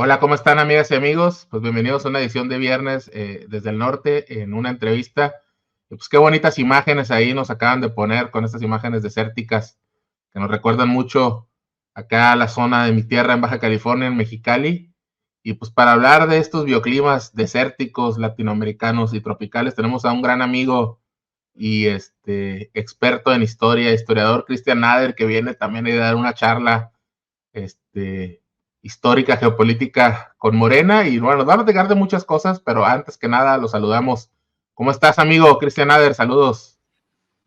Hola, ¿cómo están amigas y amigos? Pues bienvenidos a una edición de viernes desde el norte en una entrevista. Y pues qué bonitas imágenes ahí nos acaban de poner con estas imágenes desérticas que nos recuerdan mucho acá a la zona de mi tierra en Baja California, en Mexicali. Y pues para hablar de estos bioclimas desérticos, latinoamericanos y tropicales, tenemos a un gran amigo y experto en historia, historiador Cristian Nader, que viene también a dar una charla este, histórica, geopolítica con Morena. Y bueno, nos vamos a platicar de muchas cosas, pero antes que nada los saludamos. ¿Cómo estás, amigo? Cristian Ader, saludos.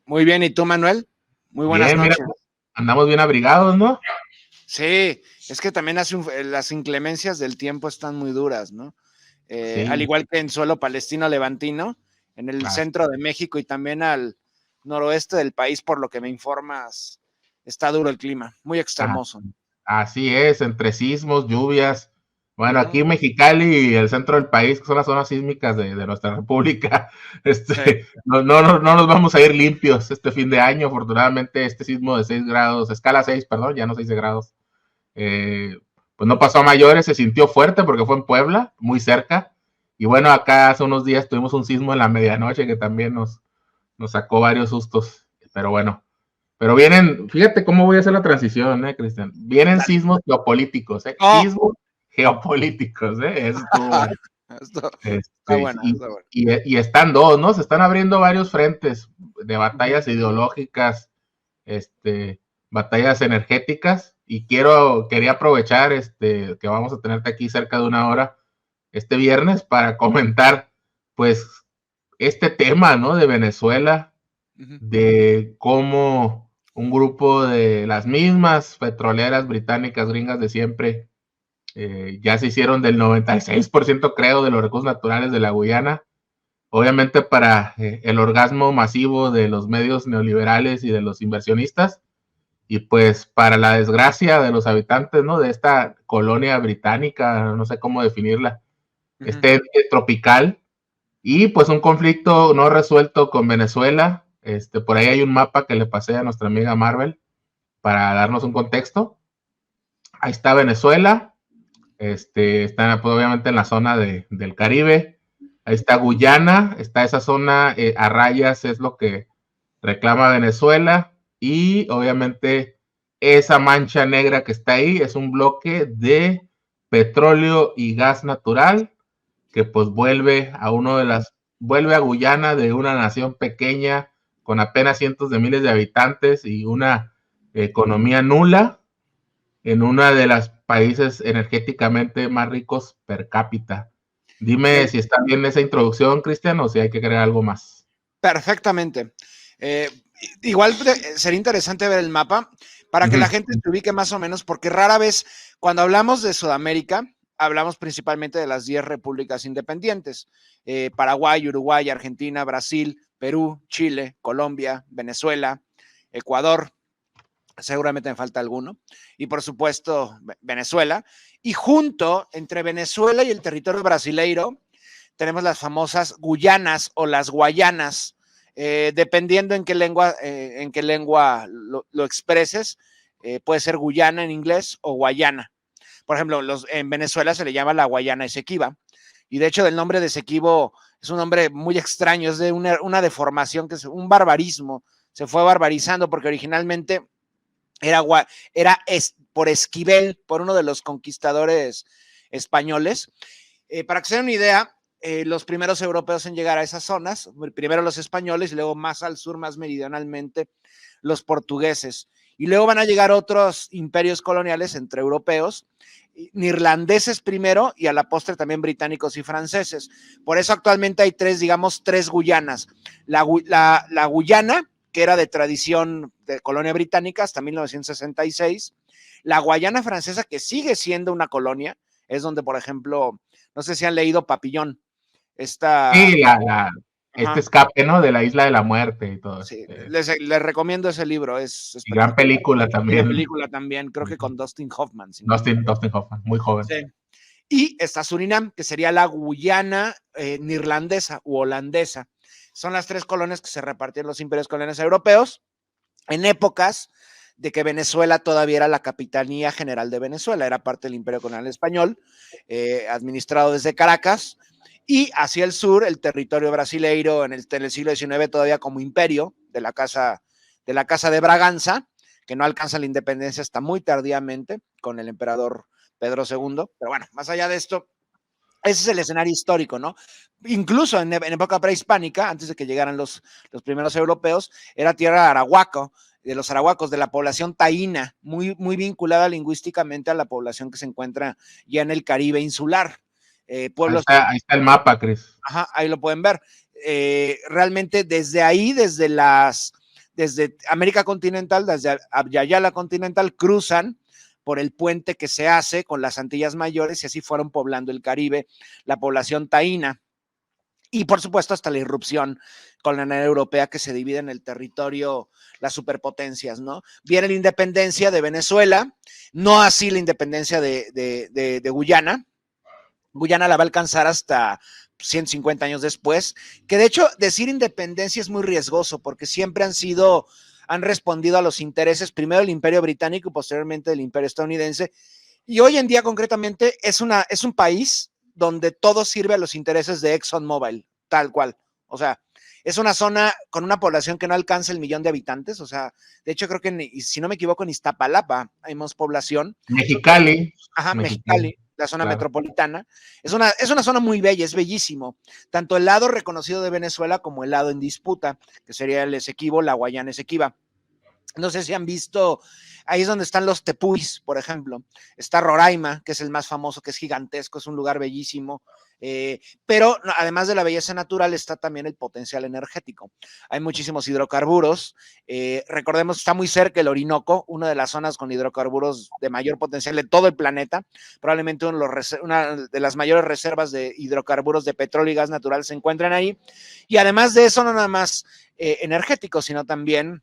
Muy bien, ¿y tú, Manuel? Muy buenas Bien, mira, noches. andamos bien abrigados, ¿no? Sí, es que también las inclemencias del tiempo están muy duras, ¿no? Al Sí. igual que en suelo palestino-levantino, en el centro de México y también al noroeste del país, por lo que me informas, está duro el clima, muy extremoso. Así es, entre sismos, lluvias. Bueno, aquí en Mexicali y el centro del país, que son las zonas sísmicas de nuestra república, Sí. no nos vamos a ir limpios este fin de año. Afortunadamente, este sismo de 6 grados, escala 6, perdón, ya no 6 grados, pues no pasó a mayores, se sintió fuerte porque fue en Puebla, muy cerca. Y bueno, acá hace unos días tuvimos un sismo en la medianoche que también nos sacó varios sustos. Pero bueno, pero vienen, fíjate cómo voy a hacer la transición, Cristian. Vienen Dale. sismos geopolíticos, Oh. sismos geopolíticos, Eso estuvo bueno. Está bueno, está bueno. Y están dos, ¿no? Se están abriendo varios frentes de batallas ideológicas, batallas energéticas, y quería aprovechar que vamos a tenerte aquí cerca de una hora este viernes para comentar, pues, este tema, ¿no? De Venezuela, de cómo un grupo de las mismas petroleras británicas gringas de siempre ya se hicieron del 96%, creo, de los recursos naturales de la Guyana, obviamente para el orgasmo masivo de los medios neoliberales y de los inversionistas, y pues para la desgracia de los habitantes, ¿no? De esta colonia británica, no sé cómo definirla, tropical, y pues un conflicto no resuelto con Venezuela. Por ahí hay un mapa que le pasé a nuestra amiga Marvel para darnos un contexto. Ahí está Venezuela, está pues, obviamente en la zona del Caribe. Ahí está Guyana, está esa zona a rayas, es lo que reclama Venezuela, y obviamente esa mancha negra que está ahí es un bloque de petróleo y gas natural que pues vuelve a Guyana, de una nación pequeña con apenas cientos de miles de habitantes y una economía nula, en una de los países energéticamente más ricos per cápita. Dime si está bien esa introducción, Cristian, o si hay que agregar algo más. Perfectamente. Igual sería interesante ver el mapa para que la gente se ubique más o menos, porque rara vez cuando hablamos de Sudamérica, hablamos principalmente de las 10 repúblicas independientes, Paraguay, Uruguay, Argentina, Brasil, Perú, Chile, Colombia, Venezuela, Ecuador, seguramente me falta alguno, y por supuesto Venezuela, y junto entre Venezuela y el territorio brasileiro tenemos las famosas Guyanas o las Guayanas, dependiendo en qué lengua lo expreses, puede ser Guyana en inglés o Guayana. Por ejemplo, en Venezuela se le llama la Guayana Esequiba, y de hecho el nombre de Esequibo es un nombre muy extraño, es de una deformación, que es un barbarismo, se fue barbarizando porque originalmente era por Esquivel, por uno de los conquistadores españoles. Para que se den una idea, los primeros europeos en llegar a esas zonas, primero los españoles y luego más al sur, más meridionalmente, los portugueses. Y luego van a llegar otros imperios coloniales entre europeos, neerlandeses primero y a la postre también británicos y franceses. Por eso actualmente hay tres Guyanas. La Guyana, que era de tradición de colonia británica hasta 1966, la Guayana francesa, que sigue siendo una colonia, es donde, por ejemplo, no sé si han leído Papillón. Sí, este escape, ¿no? De la Isla de la Muerte y todo. Sí, les recomiendo ese libro, es Y gran espectacular. película Gran también. película también, creo que con Dustin Hoffman. Si Dustin Hoffman, muy joven. Sí. Y está Surinam, que sería la Guyana neerlandesa u holandesa. Son las tres colonias que se repartieron los imperios coloniales europeos en épocas de que Venezuela todavía era la Capitanía General de Venezuela, era parte del Imperio Colonial Español, administrado desde Caracas, y hacia el sur, el territorio brasileiro en el siglo XIX todavía como imperio de la Casa de Braganza, que no alcanza la independencia hasta muy tardíamente con el emperador Pedro II. Pero bueno, más allá de esto, ese es el escenario histórico, ¿no? Incluso en época prehispánica, antes de que llegaran los primeros europeos, era tierra arahuaco, de los arahuacos, de la población taína, muy, muy vinculada lingüísticamente a la población que se encuentra ya en el Caribe insular. Pueblos. Ahí está el mapa, Chris. Ajá, ahí lo pueden ver. Realmente desde ahí, desde América continental, desde Ayala continental, cruzan por el puente que se hace con las Antillas Mayores y así fueron poblando el Caribe, la población taína. Y por supuesto hasta la irrupción colonial europea que se divide en el territorio, las superpotencias, ¿no? Viene la independencia de Venezuela, no así la independencia de Guyana. Guyana la va a alcanzar hasta 150 años después, que de hecho decir independencia es muy riesgoso porque siempre han respondido a los intereses primero del Imperio Británico y posteriormente del Imperio Estadounidense, y hoy en día concretamente es un país donde todo sirve a los intereses de ExxonMobil, tal cual. O sea, es una zona con una población que no alcanza el 1,000,000 de habitantes. O sea, de hecho creo que, si no me equivoco, en Iztapalapa hay más población. Mexicali. Ajá, Mexicali, la zona metropolitana. Es una zona muy bella, es bellísimo. Tanto el lado reconocido de Venezuela como el lado en disputa, que sería el Esequibo, la Guayana Esequiba. No sé si han visto, ahí es donde están los tepuis, por ejemplo. Está Roraima, que es el más famoso, que es gigantesco, es un lugar bellísimo. Pero además de la belleza natural está también el potencial energético. Hay muchísimos hidrocarburos. Recordemos que está muy cerca el Orinoco, una de las zonas con hidrocarburos de mayor potencial de todo el planeta. Probablemente una de las mayores reservas de hidrocarburos de petróleo y gas natural se encuentran ahí. Y además de eso, no nada más energéticos, sino también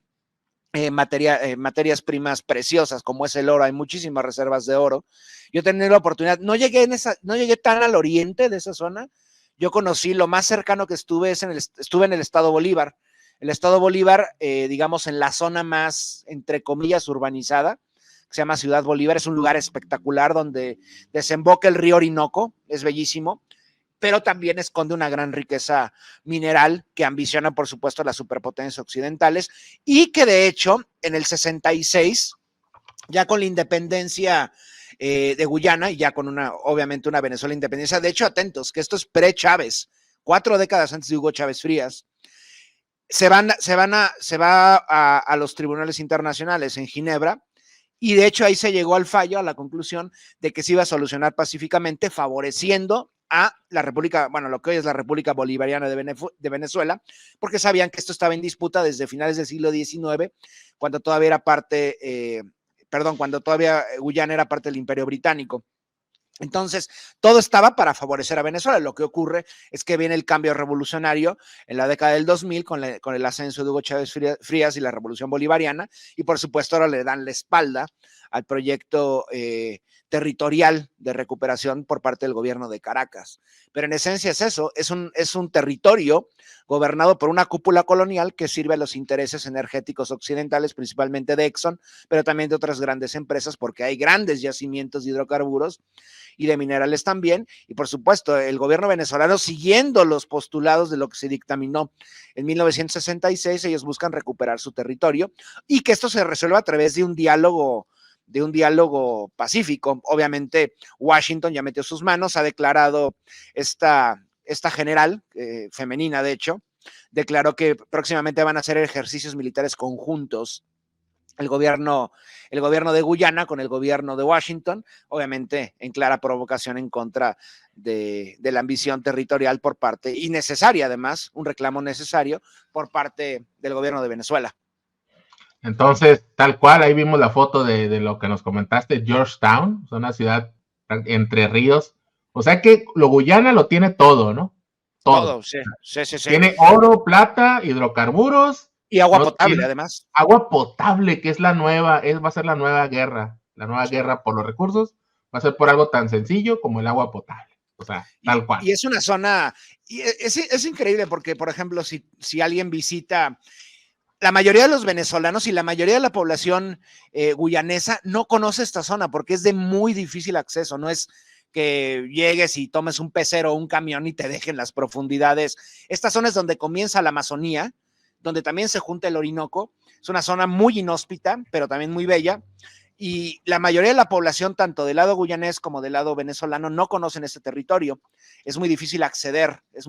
materias primas preciosas como es el oro. Hay muchísimas reservas de oro. Yo tenía la oportunidad, no llegué tan al oriente de esa zona. Yo conocí, lo más cercano que estuve estuve en el estado Bolívar. El estado Bolívar, digamos, en la zona más, entre comillas, urbanizada, que se llama Ciudad Bolívar. Es un lugar espectacular donde desemboca el río Orinoco, es bellísimo, pero también esconde una gran riqueza mineral que ambiciona, por supuesto, las superpotencias occidentales, y que de hecho en el 66, ya con la independencia de Guyana y ya con obviamente una Venezuela independencia, de hecho, atentos, que esto es pre-Chávez, 4 décadas antes de Hugo Chávez Frías, se va a los tribunales internacionales en Ginebra. Y de hecho ahí se llegó al fallo, a la conclusión de que se iba a solucionar pacíficamente, favoreciendo a la República, bueno, lo que hoy es la República Bolivariana de Venezuela, porque sabían que esto estaba en disputa desde finales del siglo XIX, cuando todavía era cuando todavía Guyana era parte del Imperio Británico. Entonces, todo estaba para favorecer a Venezuela. Lo que ocurre es que viene el cambio revolucionario en la década del 2000 con el ascenso de Hugo Chávez Frías y la Revolución Bolivariana, y por supuesto ahora le dan la espalda al proyecto territorial de recuperación por parte del gobierno de Caracas. Pero en esencia es eso, es un territorio gobernado por una cúpula colonial que sirve a los intereses energéticos occidentales, principalmente de Exxon, pero también de otras grandes empresas, porque hay grandes yacimientos de hidrocarburos y de minerales también, y por supuesto el gobierno venezolano, siguiendo los postulados de lo que se dictaminó en 1966, ellos buscan recuperar su territorio y que esto se resuelva a través de un diálogo pacífico. Obviamente Washington ya metió sus manos, ha declarado esta general, femenina de hecho, declaró que próximamente van a hacer ejercicios militares conjuntos el gobierno de Guyana con el gobierno de Washington, obviamente en clara provocación en contra de la ambición territorial por parte, y necesaria además, un reclamo necesario por parte del gobierno de Venezuela. Entonces, tal cual, ahí vimos la foto de lo que nos comentaste, Georgetown, es una ciudad entre ríos. O sea que lo Guyana lo tiene todo, ¿no? Todo, sí. Tiene oro, plata, hidrocarburos. Y agua potable, además. Agua potable, que es va a ser la nueva guerra por los recursos, va a ser por algo tan sencillo como el agua potable. O sea, tal cual. Y es una zona, y es increíble porque, por ejemplo, si alguien visita, la mayoría de los venezolanos y la mayoría de la población guyanesa no conoce esta zona porque es de muy difícil acceso, no es que llegues y tomes un pecero o un camión y te dejen las profundidades. Esta zona es donde comienza la Amazonía, donde también se junta el Orinoco. Es una zona muy inhóspita, pero también muy bella. Y la mayoría de la población, tanto del lado guyanés como del lado venezolano, no conocen este territorio. Es muy difícil acceder, es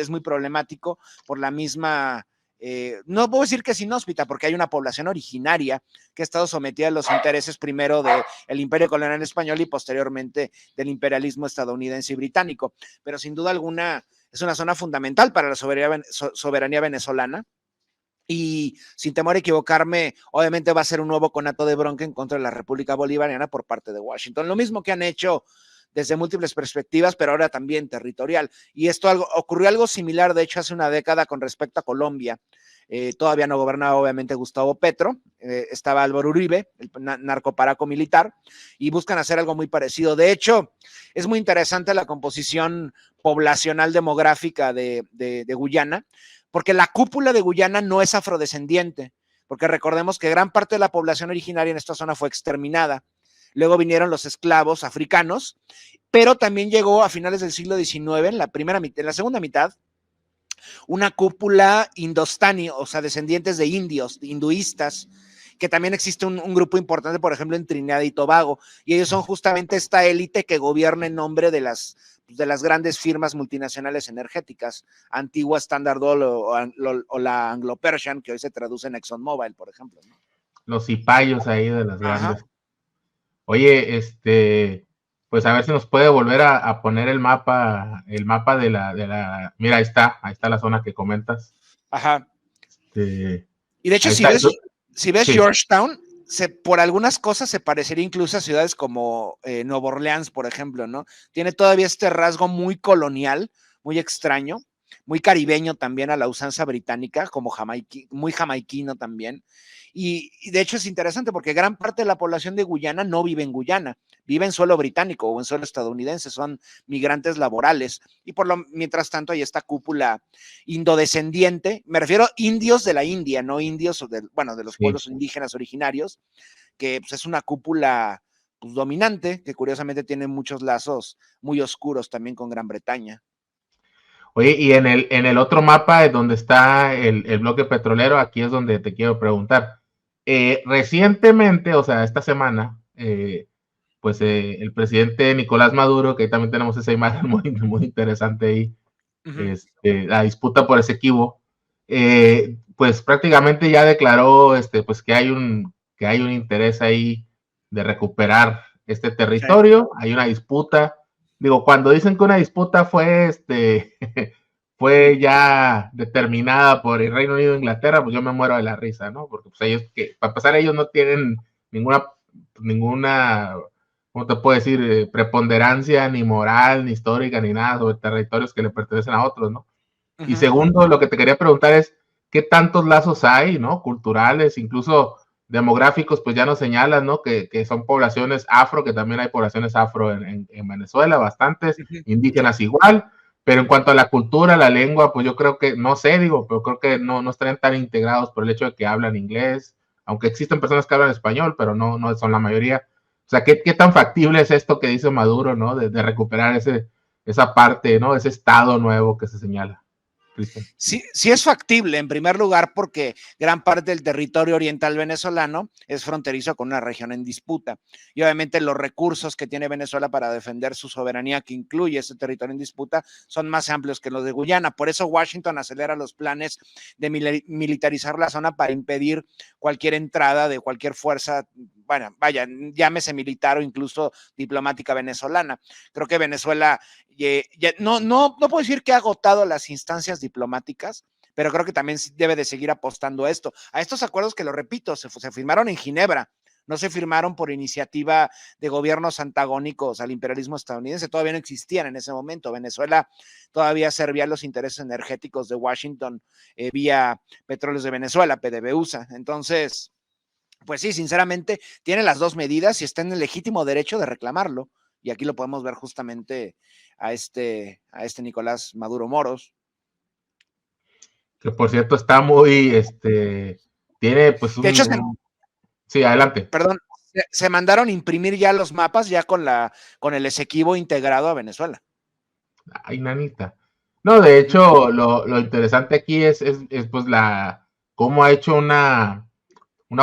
muy problemático por la misma... no puedo decir que es inhóspita, porque hay una población originaria que ha estado sometida a los intereses primero del Imperio Colonial Español y posteriormente del imperialismo estadounidense y británico. Pero sin duda alguna es una zona fundamental para la soberanía venezolana. Y sin temor a equivocarme, obviamente va a ser un nuevo conato de bronca en contra de la República Bolivariana por parte de Washington. Lo mismo que han hecho desde múltiples perspectivas, pero ahora también territorial. Y ocurrió algo similar, de hecho, hace una década con respecto a Colombia. Todavía no gobernaba, obviamente, Gustavo Petro, estaba Álvaro Uribe, el narcoparaco militar, y buscan hacer algo muy parecido. De hecho, es muy interesante la composición poblacional demográfica de Guyana, porque la cúpula de Guyana no es afrodescendiente, porque recordemos que gran parte de la población originaria en esta zona fue exterminada. Luego vinieron los esclavos africanos, pero también llegó a finales del siglo XIX, en la segunda mitad, una cúpula indostani, o sea, descendientes de indios, de hinduistas, que también existe un grupo importante, por ejemplo, en Trinidad y Tobago, y ellos son justamente esta élite que gobierna en nombre de las grandes firmas multinacionales energéticas, antigua Standard Oil o la Anglo-Persian, que hoy se traduce en ExxonMobil, por ejemplo, ¿no? Los cipayos ahí de las Ajá. grandes. Oye, pues a ver si nos puede volver a poner el mapa mira, ahí está la zona que comentas. Ajá. Y de hecho, Ahí está. si ves Sí. Georgetown, por algunas cosas se parecería incluso a ciudades como Nueva Orleans, por ejemplo, ¿no? Tiene todavía este rasgo muy colonial, muy extraño, muy caribeño también a la usanza británica, como muy jamaiquino también. Y de hecho es interesante porque gran parte de la población de Guyana no vive en Guyana, vive en suelo británico o en suelo estadounidense, son migrantes laborales. Y mientras tanto hay esta cúpula indodescendiente, me refiero a indios de la India, no indios, de los pueblos indígenas originarios, que pues, es una cúpula pues, dominante, que curiosamente tiene muchos lazos muy oscuros también con Gran Bretaña. Oye, y en el otro mapa donde está el bloque petrolero, aquí es donde te quiero preguntar. Recientemente, o sea, esta semana, pues el presidente Nicolás Maduro, que también tenemos esa imagen muy, muy interesante ahí, la disputa por Esequibo, pues prácticamente ya declaró pues que hay un interés ahí de recuperar este territorio, hay una disputa. Digo, cuando dicen que una disputa fue fue ya determinada por el Reino Unido e Inglaterra, pues yo me muero de la risa, ¿no? Porque pues ellos, para pasar, ellos no tienen ninguna, ¿cómo te puedo decir? Preponderancia ni moral, ni histórica, ni nada sobre territorios que le pertenecen a otros, ¿no? Y segundo, lo que te quería preguntar es, ¿qué tantos lazos hay, ¿no? Culturales, incluso demográficos, pues ya nos señalan, ¿no? Que son poblaciones afro, que también hay poblaciones afro en Venezuela, bastantes, indígenas igual, pero en cuanto a la cultura, la lengua, pues yo creo que, no sé, pero creo que no estarían tan integrados por el hecho de que hablan inglés, aunque existen personas que hablan español, pero no son la mayoría. O sea, ¿qué tan factible es esto que dice Maduro, ¿no? De recuperar esa parte, ¿no? Ese estado nuevo que se señala. Sí, sí es factible, en primer lugar, porque gran parte del territorio oriental venezolano es fronterizo con una región en disputa. Y obviamente los recursos que tiene Venezuela para defender su soberanía, que incluye ese territorio en disputa, son más amplios que los de Guyana. Por eso Washington acelera los planes de militarizar la zona para impedir cualquier entrada de cualquier fuerza, bueno, vaya, llámese militar o incluso diplomática venezolana. Creo que Venezuela no puedo decir que ha agotado las instancias diplomáticas, pero creo que también debe de seguir apostando a esto, a estos acuerdos que, lo repito, se firmaron en Ginebra, no se firmaron por iniciativa de gobiernos antagónicos al imperialismo estadounidense, todavía no existían en ese momento. Venezuela todavía servía los intereses energéticos de Washington vía Petróleos de Venezuela, PDVSA. Entonces, pues sí, sinceramente, tiene las dos medidas y está en el legítimo derecho de reclamarlo. Y aquí lo podemos ver justamente a este Nicolás Maduro Moros. Que por cierto está muy, tiene pues De hecho, sí, adelante. perdón, se mandaron imprimir ya los mapas ya con el Esequibo integrado a Venezuela. Ay, nanita. No, de hecho, lo interesante aquí es pues cómo ha hecho una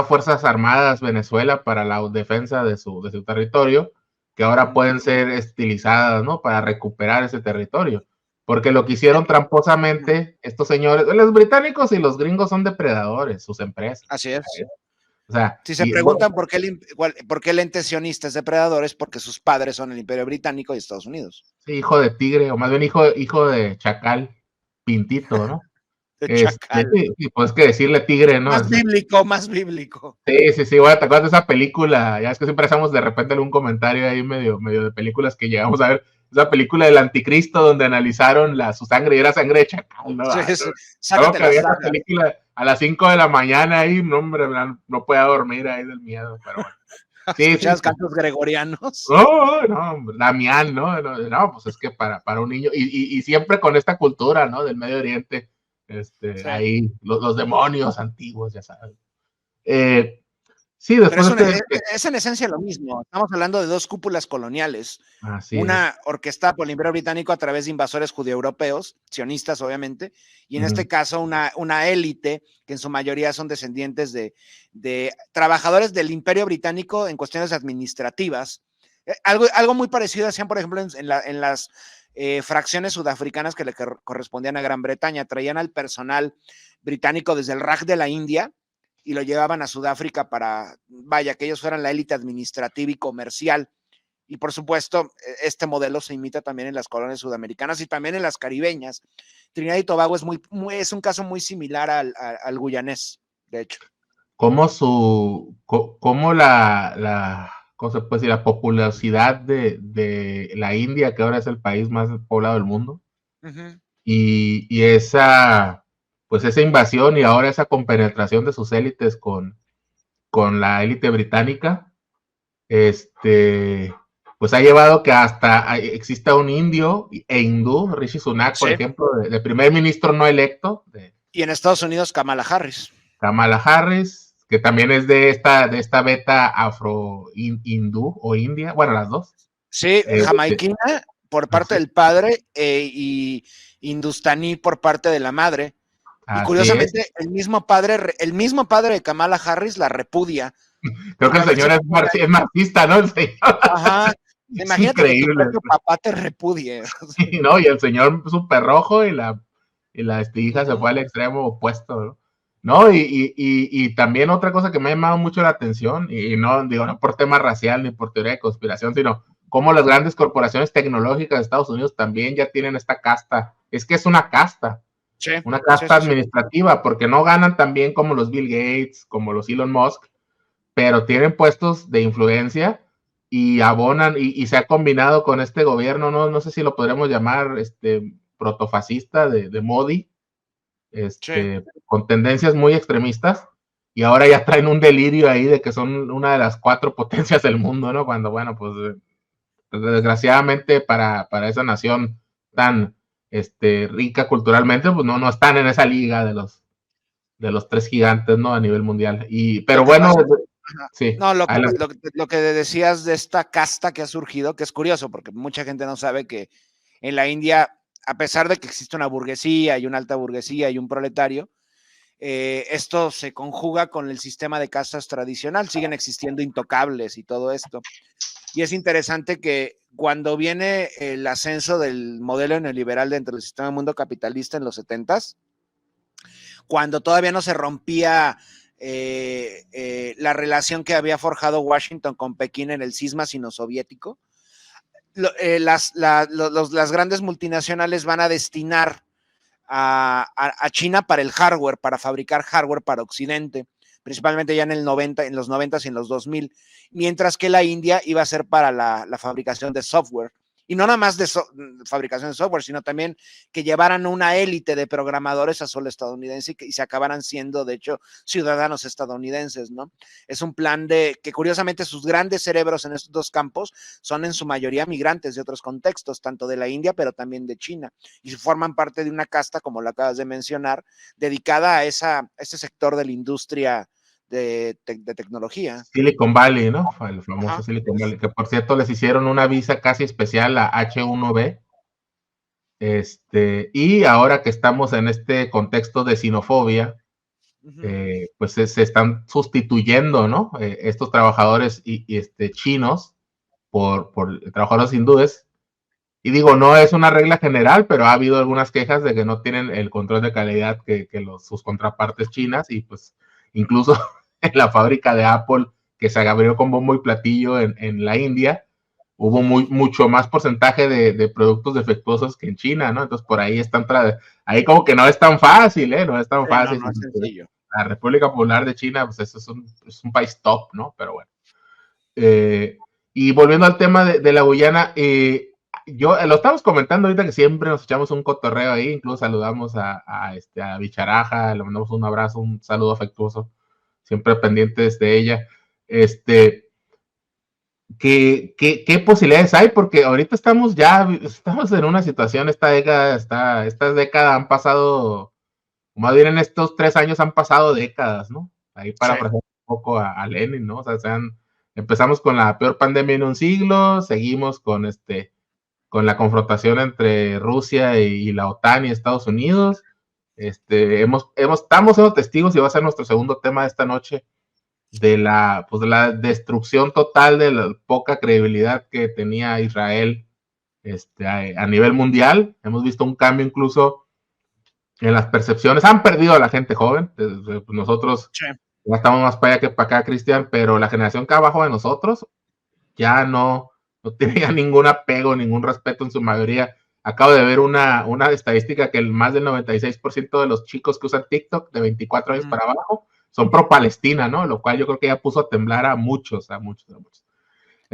Fuerzas Armadas Venezuela para la defensa de su territorio, que ahora pueden ser estilizadas, ¿no? Para recuperar ese territorio. Porque lo que hicieron tramposamente estos señores, los británicos y los gringos son depredadores, sus empresas. Así es. O sea, si se preguntan por qué el ente sionista es depredador, es porque sus padres son el Imperio Británico y Estados Unidos. Sí, hijo de tigre, o más bien hijo de chacal, pintito, ¿no? Sí, pues que decirle tigre, ¿no? Más bíblico, más bíblico. Sí, bueno, ¿te acuerdas de esa película? Ya es que siempre hacemos de repente algún comentario ahí medio de películas que llegamos a ver. Esa película del Anticristo donde analizaron su sangre y era sangre de chacal, ¿no? Sí. Algo que había esa película a las 5 de la mañana ahí, no, hombre, no podía dormir ahí del miedo, pero bueno. ¿Escuchabas cantos gregorianos? No, Damián, ¿no? Pues es que para un niño, y siempre con esta cultura, ¿no? Del Medio Oriente, ahí, los demonios antiguos, ya sabes. Sí, después es en esencia lo mismo. Estamos hablando de dos cúpulas coloniales. Así una orquestada por el Imperio Británico a través de invasores judeoeuropeos, sionistas obviamente, y en este caso una élite que en su mayoría son descendientes de trabajadores del Imperio Británico en cuestiones administrativas. Algo muy parecido hacían, por ejemplo, en las fracciones sudafricanas que le correspondían a Gran Bretaña. Traían al personal británico desde el Raj de la India y lo llevaban a Sudáfrica para, que ellos fueran la élite administrativa y comercial. Y por supuesto, este modelo se imita también en las colonias sudamericanas y también en las caribeñas. Trinidad y Tobago es un caso muy similar al guyanés, de hecho. ¿Cómo ¿cómo se puede decir? La populosidad de la India, que ahora es el país más poblado del mundo, y esa invasión y ahora esa compenetración de sus élites con la élite británica, pues ha llevado que hasta exista un indio e hindú, Rishi Sunak, por ejemplo, de primer ministro no electo. Y en Estados Unidos, Kamala Harris. Kamala Harris, que también es de esta beta afro-hindú o india, bueno, las dos. Sí, jamaiquina por parte del padre y hindustaní por parte de la madre. Y curiosamente, el mismo padre de Kamala Harris la repudia. Creo que el señor es marxista, ¿no? El señor. Ajá. Imagínate que tu propio papá te repudie. Sí, ¿no? Y el señor súper rojo y la hija se fue al extremo opuesto, ¿no? No, y también otra cosa que me ha llamado mucho la atención, y no digo no por tema racial ni por teoría de conspiración, sino cómo las grandes corporaciones tecnológicas de Estados Unidos también ya tienen esta casta. Es que es una casta. Sí, una casta administrativa, porque no ganan tan bien como los Bill Gates, como los Elon Musk, pero tienen puestos de influencia y abonan, y se ha combinado con este gobierno, no sé si lo podríamos llamar protofascista de Modi, con tendencias muy extremistas, y ahora ya traen un delirio ahí de que son una de las 4 potencias del mundo, ¿no? Cuando, bueno, pues desgraciadamente para esa nación tan rica culturalmente, pues no están en esa liga de los 3 gigantes, ¿no? A nivel mundial. Pero bueno, sí. No, lo que decías de esta casta que ha surgido, que es curioso, porque mucha gente no sabe que en la India, a pesar de que existe una burguesía y una alta burguesía y un proletario, esto se conjuga con el sistema de castas tradicional, siguen existiendo intocables y todo esto. Y es interesante que cuando viene el ascenso del modelo neoliberal dentro del sistema del mundo capitalista en los 70s, cuando todavía no se rompía la relación que había forjado Washington con Pekín en el cisma sino-soviético, las grandes multinacionales van a destinar a China para el hardware, para fabricar hardware para Occidente, principalmente ya en los 90 y en los 2000, mientras que la India iba a ser para la fabricación de software y no nada más de fabricación de software, sino también que llevaran una élite de programadores a suelo estadounidense y se acabaran siendo, de hecho, ciudadanos estadounidenses, ¿no? Es un plan que curiosamente sus grandes cerebros en estos dos campos son en su mayoría migrantes de otros contextos, tanto de la India, pero también de China, y forman parte de una casta, como lo acabas de mencionar, dedicada a ese sector de la industria de tecnología. Silicon Valley, ¿no? El famoso Ajá. Silicon Valley, que por cierto les hicieron una visa casi especial, la H1B, y ahora que estamos en este contexto de xenofobia, pues se están sustituyendo, ¿no? Estos trabajadores chinos por trabajadores hindúes. Y digo, no es una regla general, pero ha habido algunas quejas de que no tienen el control de calidad que sus contrapartes chinas, y pues incluso en la fábrica de Apple, que se abrió con bombo y platillo en la India, hubo mucho más porcentaje de productos defectuosos que en China, ¿no? Entonces por ahí ahí como que no es tan fácil, ¿eh? No es tan fácil. No es sencillo. La República Popular de China, pues eso es un país top, ¿no? Pero bueno. Y volviendo al tema de la Guyana, lo estamos comentando ahorita que siempre nos echamos un cotorreo ahí, incluso saludamos a Bicharaja, le mandamos un abrazo, un saludo afectuoso, siempre pendientes de ella. ¿Qué posibilidades hay? Porque ahorita estamos en una situación, estas décadas han pasado, más bien en estos 3 años han pasado décadas, ¿no? Ahí para Sí. un poco a Lenin, ¿no? O sea, empezamos con la peor pandemia en un siglo, seguimos con la confrontación entre Rusia y la OTAN y Estados Unidos. Estamos siendo testigos, y va a ser nuestro segundo tema de esta noche, de la destrucción total, de la poca credibilidad que tenía Israel a nivel mundial. Hemos visto un cambio incluso en las percepciones. Han perdido a la gente joven. Nosotros Sí. ya estamos más para allá que para acá, Cristian, pero la generación que abajo de nosotros ya no tiene ya ningún apego, ningún respeto en su mayoría. Acabo de ver una estadística que más del 96% de los chicos que usan TikTok de 24 años para abajo son pro Palestina, ¿no? Lo cual yo creo que ya puso a temblar a muchos. Entonces,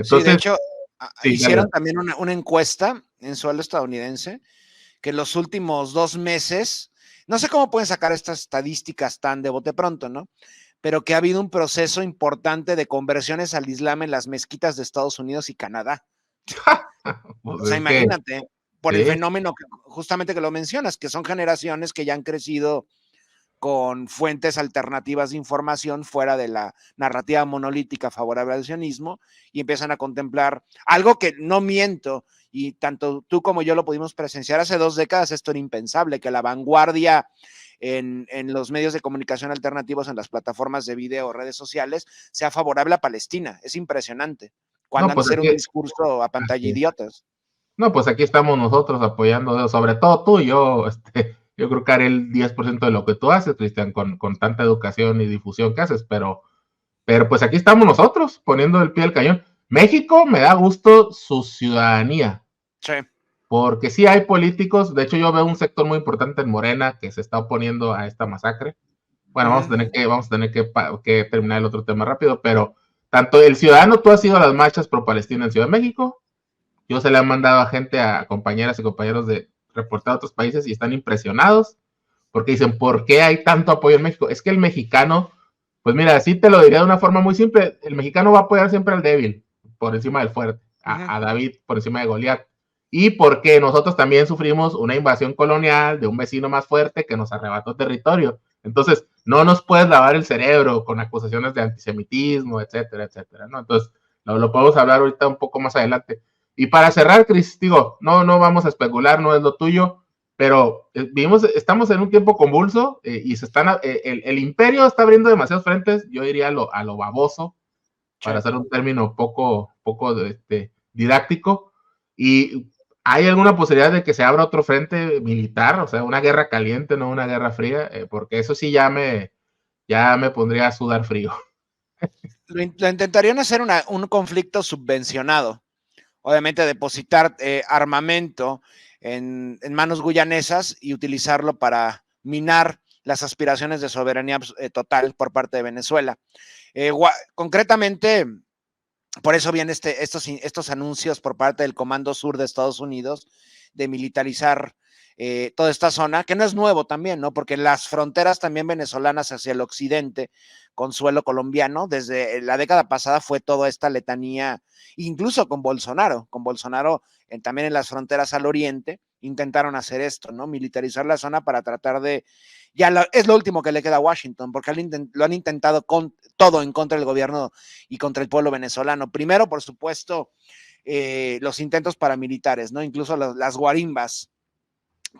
sí, de hecho, hicieron dale. también una encuesta en suelo estadounidense que en los últimos 2 meses, no sé cómo pueden sacar estas estadísticas tan de bote pronto, ¿no? Pero que ha habido un proceso importante de conversiones al Islam en las mezquitas de Estados Unidos y Canadá. Pues O sea, imagínate, por el sí. fenómeno justamente que lo mencionas, que son generaciones que ya han crecido con fuentes alternativas de información fuera de la narrativa monolítica favorable al sionismo, y empiezan a contemplar algo que, no miento, y tanto tú como yo lo pudimos presenciar hace 2 décadas. Esto era impensable, que la vanguardia en los medios de comunicación alternativos, en las plataformas de video o redes sociales, sea favorable a Palestina. Es impresionante, cuando No, han de pues ser un discurso a pantalla idiotas. No, pues aquí estamos nosotros apoyando, sobre todo tú y yo. Yo creo que haré el 10% de lo que tú haces, Cristian, con tanta educación y difusión que haces, pero pues aquí estamos nosotros poniendo el pie al cañón. México me da gusto su ciudadanía, Sí. porque sí hay políticos. De hecho, yo veo un sector muy importante en Morena que se está oponiendo a esta masacre. Bueno, vamos a tener que terminar el otro tema rápido, pero tanto el ciudadano, tú has ido a las marchas pro Palestina en Ciudad de México. Yo se le han mandado a gente, a compañeras y compañeros de reportar a otros países, y están impresionados porque dicen, ¿por qué hay tanto apoyo en México? Es que el mexicano, pues mira, así te lo diría de una forma muy simple, el mexicano va a apoyar siempre al débil por encima del fuerte, a David por encima de Goliat. Y porque nosotros también sufrimos una invasión colonial de un vecino más fuerte que nos arrebató territorio. Entonces, no nos puedes lavar el cerebro con acusaciones de antisemitismo, etcétera, etcétera, ¿no? Entonces, lo podemos hablar ahorita un poco más adelante. Y para cerrar, Cris, digo, no vamos a especular, no es lo tuyo, pero estamos en un tiempo convulso, y el imperio está abriendo demasiados frentes, yo diría a lo baboso, para hacer un término poco didáctico. Y hay alguna posibilidad de que se abra otro frente militar, o sea, una guerra caliente, no una guerra fría, porque eso sí ya me pondría a sudar frío. Lo intentarían hacer un conflicto subvencionado. Obviamente depositar armamento en manos guyanesas y utilizarlo para minar las aspiraciones de soberanía total por parte de Venezuela. Concretamente, por eso vienen estos anuncios por parte del Comando Sur de Estados Unidos de militarizar toda esta zona, que no es nuevo también, ¿no? Porque las fronteras también venezolanas hacia el occidente, con suelo colombiano, desde la década pasada fue toda esta letanía, incluso con Bolsonaro también en las fronteras al oriente, intentaron hacer esto, ¿no? Militarizar la zona para tratar de, es lo último que le queda a Washington, porque lo han intentado con todo en contra del gobierno y contra el pueblo venezolano. Primero, por supuesto, los intentos paramilitares, ¿no? Incluso las guarimbas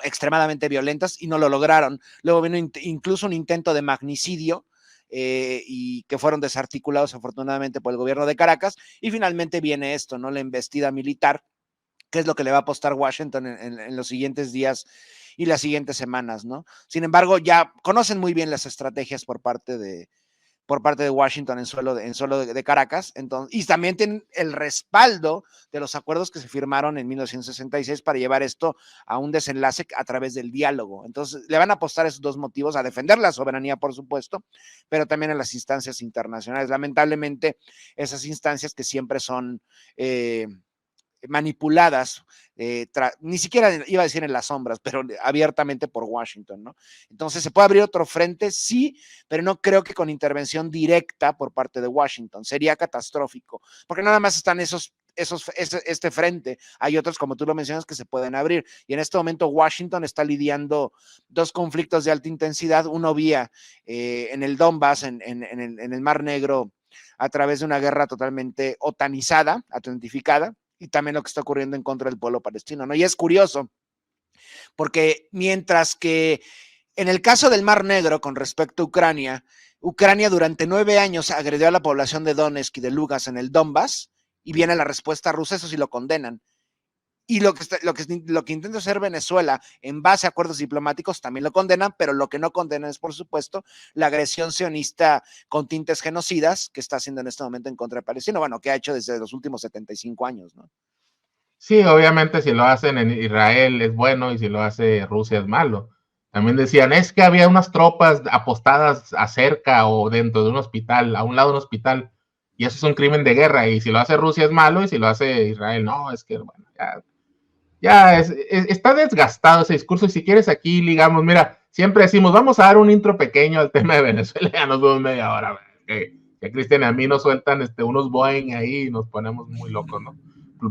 extremadamente violentas y no lo lograron. Luego vino incluso un intento de magnicidio y que fueron desarticulados afortunadamente por el gobierno de Caracas, y finalmente viene esto, ¿no? La embestida militar, que es lo que le va a apostar Washington en los siguientes días y las siguientes semanas, ¿no? Sin embargo, ya conocen muy bien las estrategias por parte de Washington en suelo de Caracas, entonces, y también tienen el respaldo de los acuerdos que se firmaron en 1966 para llevar esto a un desenlace a través del diálogo. Entonces, le van a apostar esos dos motivos, a defender la soberanía, por supuesto, pero también en las instancias internacionales. Lamentablemente, esas instancias que siempre son manipuladas, ni siquiera iba a decir en las sombras, pero abiertamente por Washington, ¿no? Entonces, ¿se puede abrir otro frente? Sí, pero no creo que con intervención directa por parte de Washington. Sería catastrófico, porque nada más están este frente. Hay otros, como tú lo mencionas, que se pueden abrir. Y en este momento Washington está lidiando dos conflictos de alta intensidad, uno vía en el Donbass, en el Mar Negro, a través de una guerra totalmente otanizada, atlantificada, y también lo que está ocurriendo en contra del pueblo palestino, ¿no? Y es curioso, porque mientras que en el caso del Mar Negro, con respecto a Ucrania durante 9 años agredió a la población de Donetsk y de Lugansk en el Donbass, y viene la respuesta rusa, eso sí lo condenan. Y lo que intenta hacer Venezuela en base a acuerdos diplomáticos también lo condenan, pero lo que no condenan es, por supuesto, la agresión sionista con tintes genocidas que está haciendo en este momento en contra de Palestina, bueno, que ha hecho desde los últimos 75 años, ¿no? Sí, obviamente si lo hacen en Israel es bueno y si lo hace Rusia es malo. También decían, es que había unas tropas apostadas acerca o dentro de un hospital, a un lado de un hospital, y eso es un crimen de guerra, y si lo hace Rusia es malo y si lo hace Israel, no, es que, bueno, ya está desgastado ese discurso, y si quieres aquí ligamos, mira, siempre decimos, vamos a dar un intro pequeño al tema de Venezuela, ya nos vemos media hora, que Cristian y a mí nos sueltan unos Boeing ahí y nos ponemos muy locos, ¿no?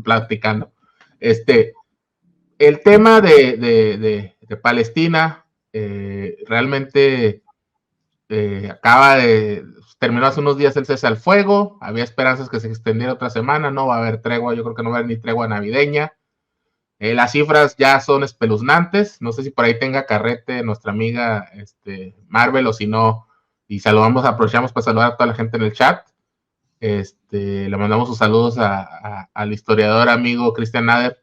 Platicando. El tema de Palestina realmente terminó hace unos días el cese al fuego, había esperanzas que se extendiera otra semana, no va a haber tregua, yo creo que no va a haber ni tregua navideña. Las cifras ya son espeluznantes, no sé si por ahí tenga carrete nuestra amiga Marvel, o si no, y aprovechamos para saludar a toda la gente en el chat. Le mandamos sus saludos al historiador amigo Cristian Nader.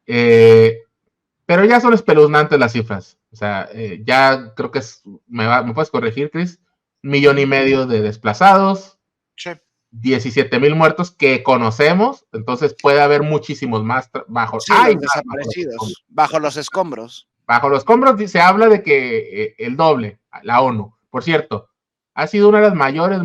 Pero ya son espeluznantes las cifras. O sea, ya creo que me puedes corregir, Chris, 1,5 millones de desplazados, sí. 17,000 muertos que conocemos, entonces puede haber muchísimos más desaparecidos, bajo los escombros. Bajo los escombros se habla de que el doble, la ONU. Por cierto, ha sido una de las mayores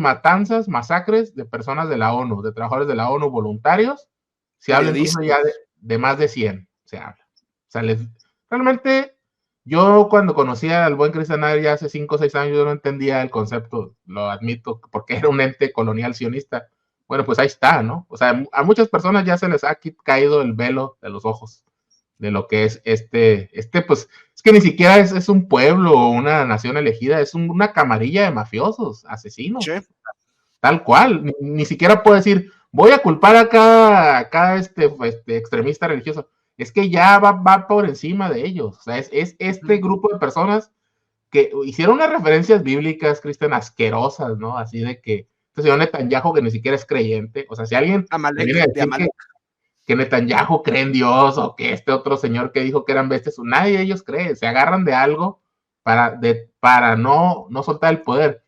masacres de personas de la ONU, de trabajadores de la ONU voluntarios. Se habla incluso ya de más de 100, se habla. O sea, realmente, yo cuando conocí al buen Cristian Nader ya hace 5 o 6 años, yo no entendía el concepto, lo admito, porque era un ente colonial sionista. Bueno, pues ahí está, ¿no? O sea, a muchas personas ya se les ha caído el velo de los ojos de lo que es pues, es que ni siquiera es un pueblo o una nación elegida, es una camarilla de mafiosos, asesinos. Sí. Tal cual, ni siquiera puedo decir, voy a culpar a cada extremista religioso. Es que ya va por encima de ellos. O sea, es este grupo de personas que hicieron unas referencias bíblicas, Cristian, asquerosas, ¿no? Así de que este señor Netanyahu, que ni siquiera es creyente, o sea, si alguien viene a decir que Netanyahu cree en Dios, o que este otro señor que dijo que eran bestias, nadie de ellos cree, se agarran de algo para no soltar el poder.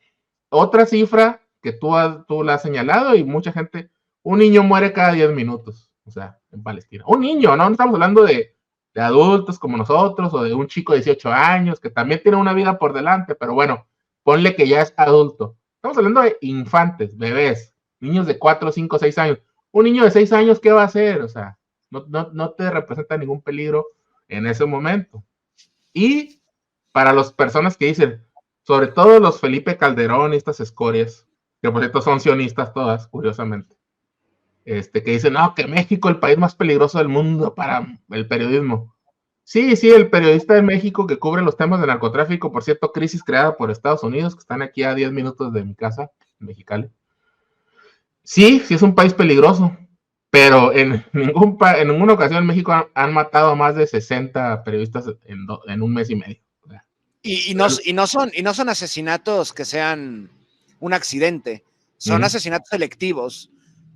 Otra cifra que tú la has señalado y mucha gente, un niño muere cada 10 minutos, o sea, en Palestina. Un niño, no estamos hablando de adultos como nosotros, o de un chico de 18 años que también tiene una vida por delante, pero bueno, ponle que ya es adulto. Estamos hablando de infantes, bebés, niños de 4, 5, 6 años. Un niño de 6 años, ¿qué va a hacer? O sea, no te representa ningún peligro en ese momento. Y para las personas que dicen, sobre todo los Felipe Calderón y estas escorias, que por cierto son sionistas todas, curiosamente, que dicen, no, que México es el país más peligroso del mundo para el periodismo. Sí, el periodista de México que cubre los temas de narcotráfico, por cierto, crisis creada por Estados Unidos, que están aquí a 10 minutos de mi casa, en Mexicali. Sí es un país peligroso, pero en ninguna ocasión en México han matado a más de 60 periodistas en un mes y medio. Y no son asesinatos que sean un accidente, son asesinatos selectivos.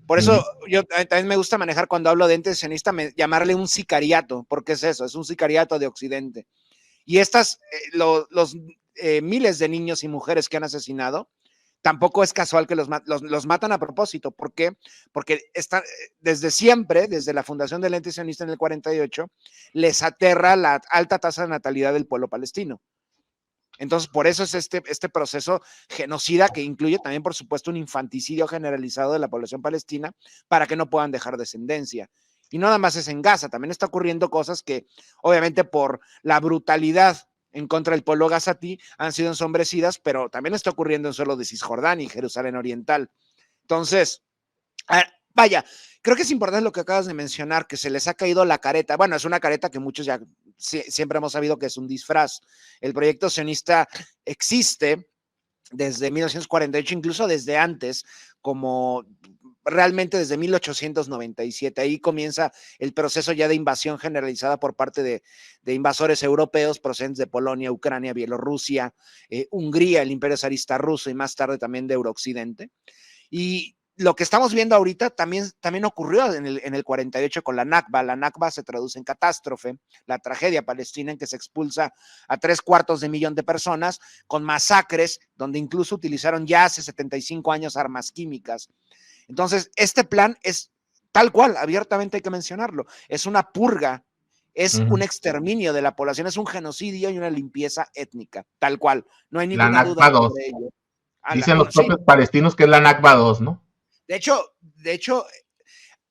Por eso yo también me gusta manejar cuando hablo de ente sionista, llamarle un sicariato, porque es eso, es un sicariato de Occidente. Y los miles de niños y mujeres que han asesinado, tampoco es casual que los matan a propósito. ¿Por qué? Porque desde siempre, desde la fundación del ente sionista en el 48, les aterra la alta tasa de natalidad del pueblo palestino. Entonces, por eso es este proceso genocida que incluye también, por supuesto, un infanticidio generalizado de la población palestina para que no puedan dejar descendencia. Y no nada más es en Gaza, también está ocurriendo cosas que, obviamente, por la brutalidad en contra del pueblo gazatí, han sido ensombrecidas, pero también está ocurriendo en suelo de Cisjordania y Jerusalén Oriental. Entonces, vaya, creo que es importante lo que acabas de mencionar, que se les ha caído la careta. Bueno, es una careta que muchos ya siempre hemos sabido que es un disfraz. El proyecto sionista existe desde 1948, incluso desde antes, como realmente desde 1897. Ahí comienza el proceso ya de invasión generalizada por parte de invasores europeos procedentes de Polonia, Ucrania, Bielorrusia, Hungría, el imperio zarista ruso y más tarde también de Eurooccidente. Y lo que estamos viendo ahorita también ocurrió en el 48 con la Nakba. La Nakba se traduce en catástrofe, la tragedia palestina en que se expulsa a 750,000 de personas con masacres, donde incluso utilizaron ya hace 75 años armas químicas. Entonces, este plan es tal cual, abiertamente hay que mencionarlo, es una purga, es un exterminio de la población, es un genocidio y una limpieza étnica, tal cual, no hay ninguna duda sobre ello. Dicen los propios palestinos que es la Nakba 2, ¿no? De hecho,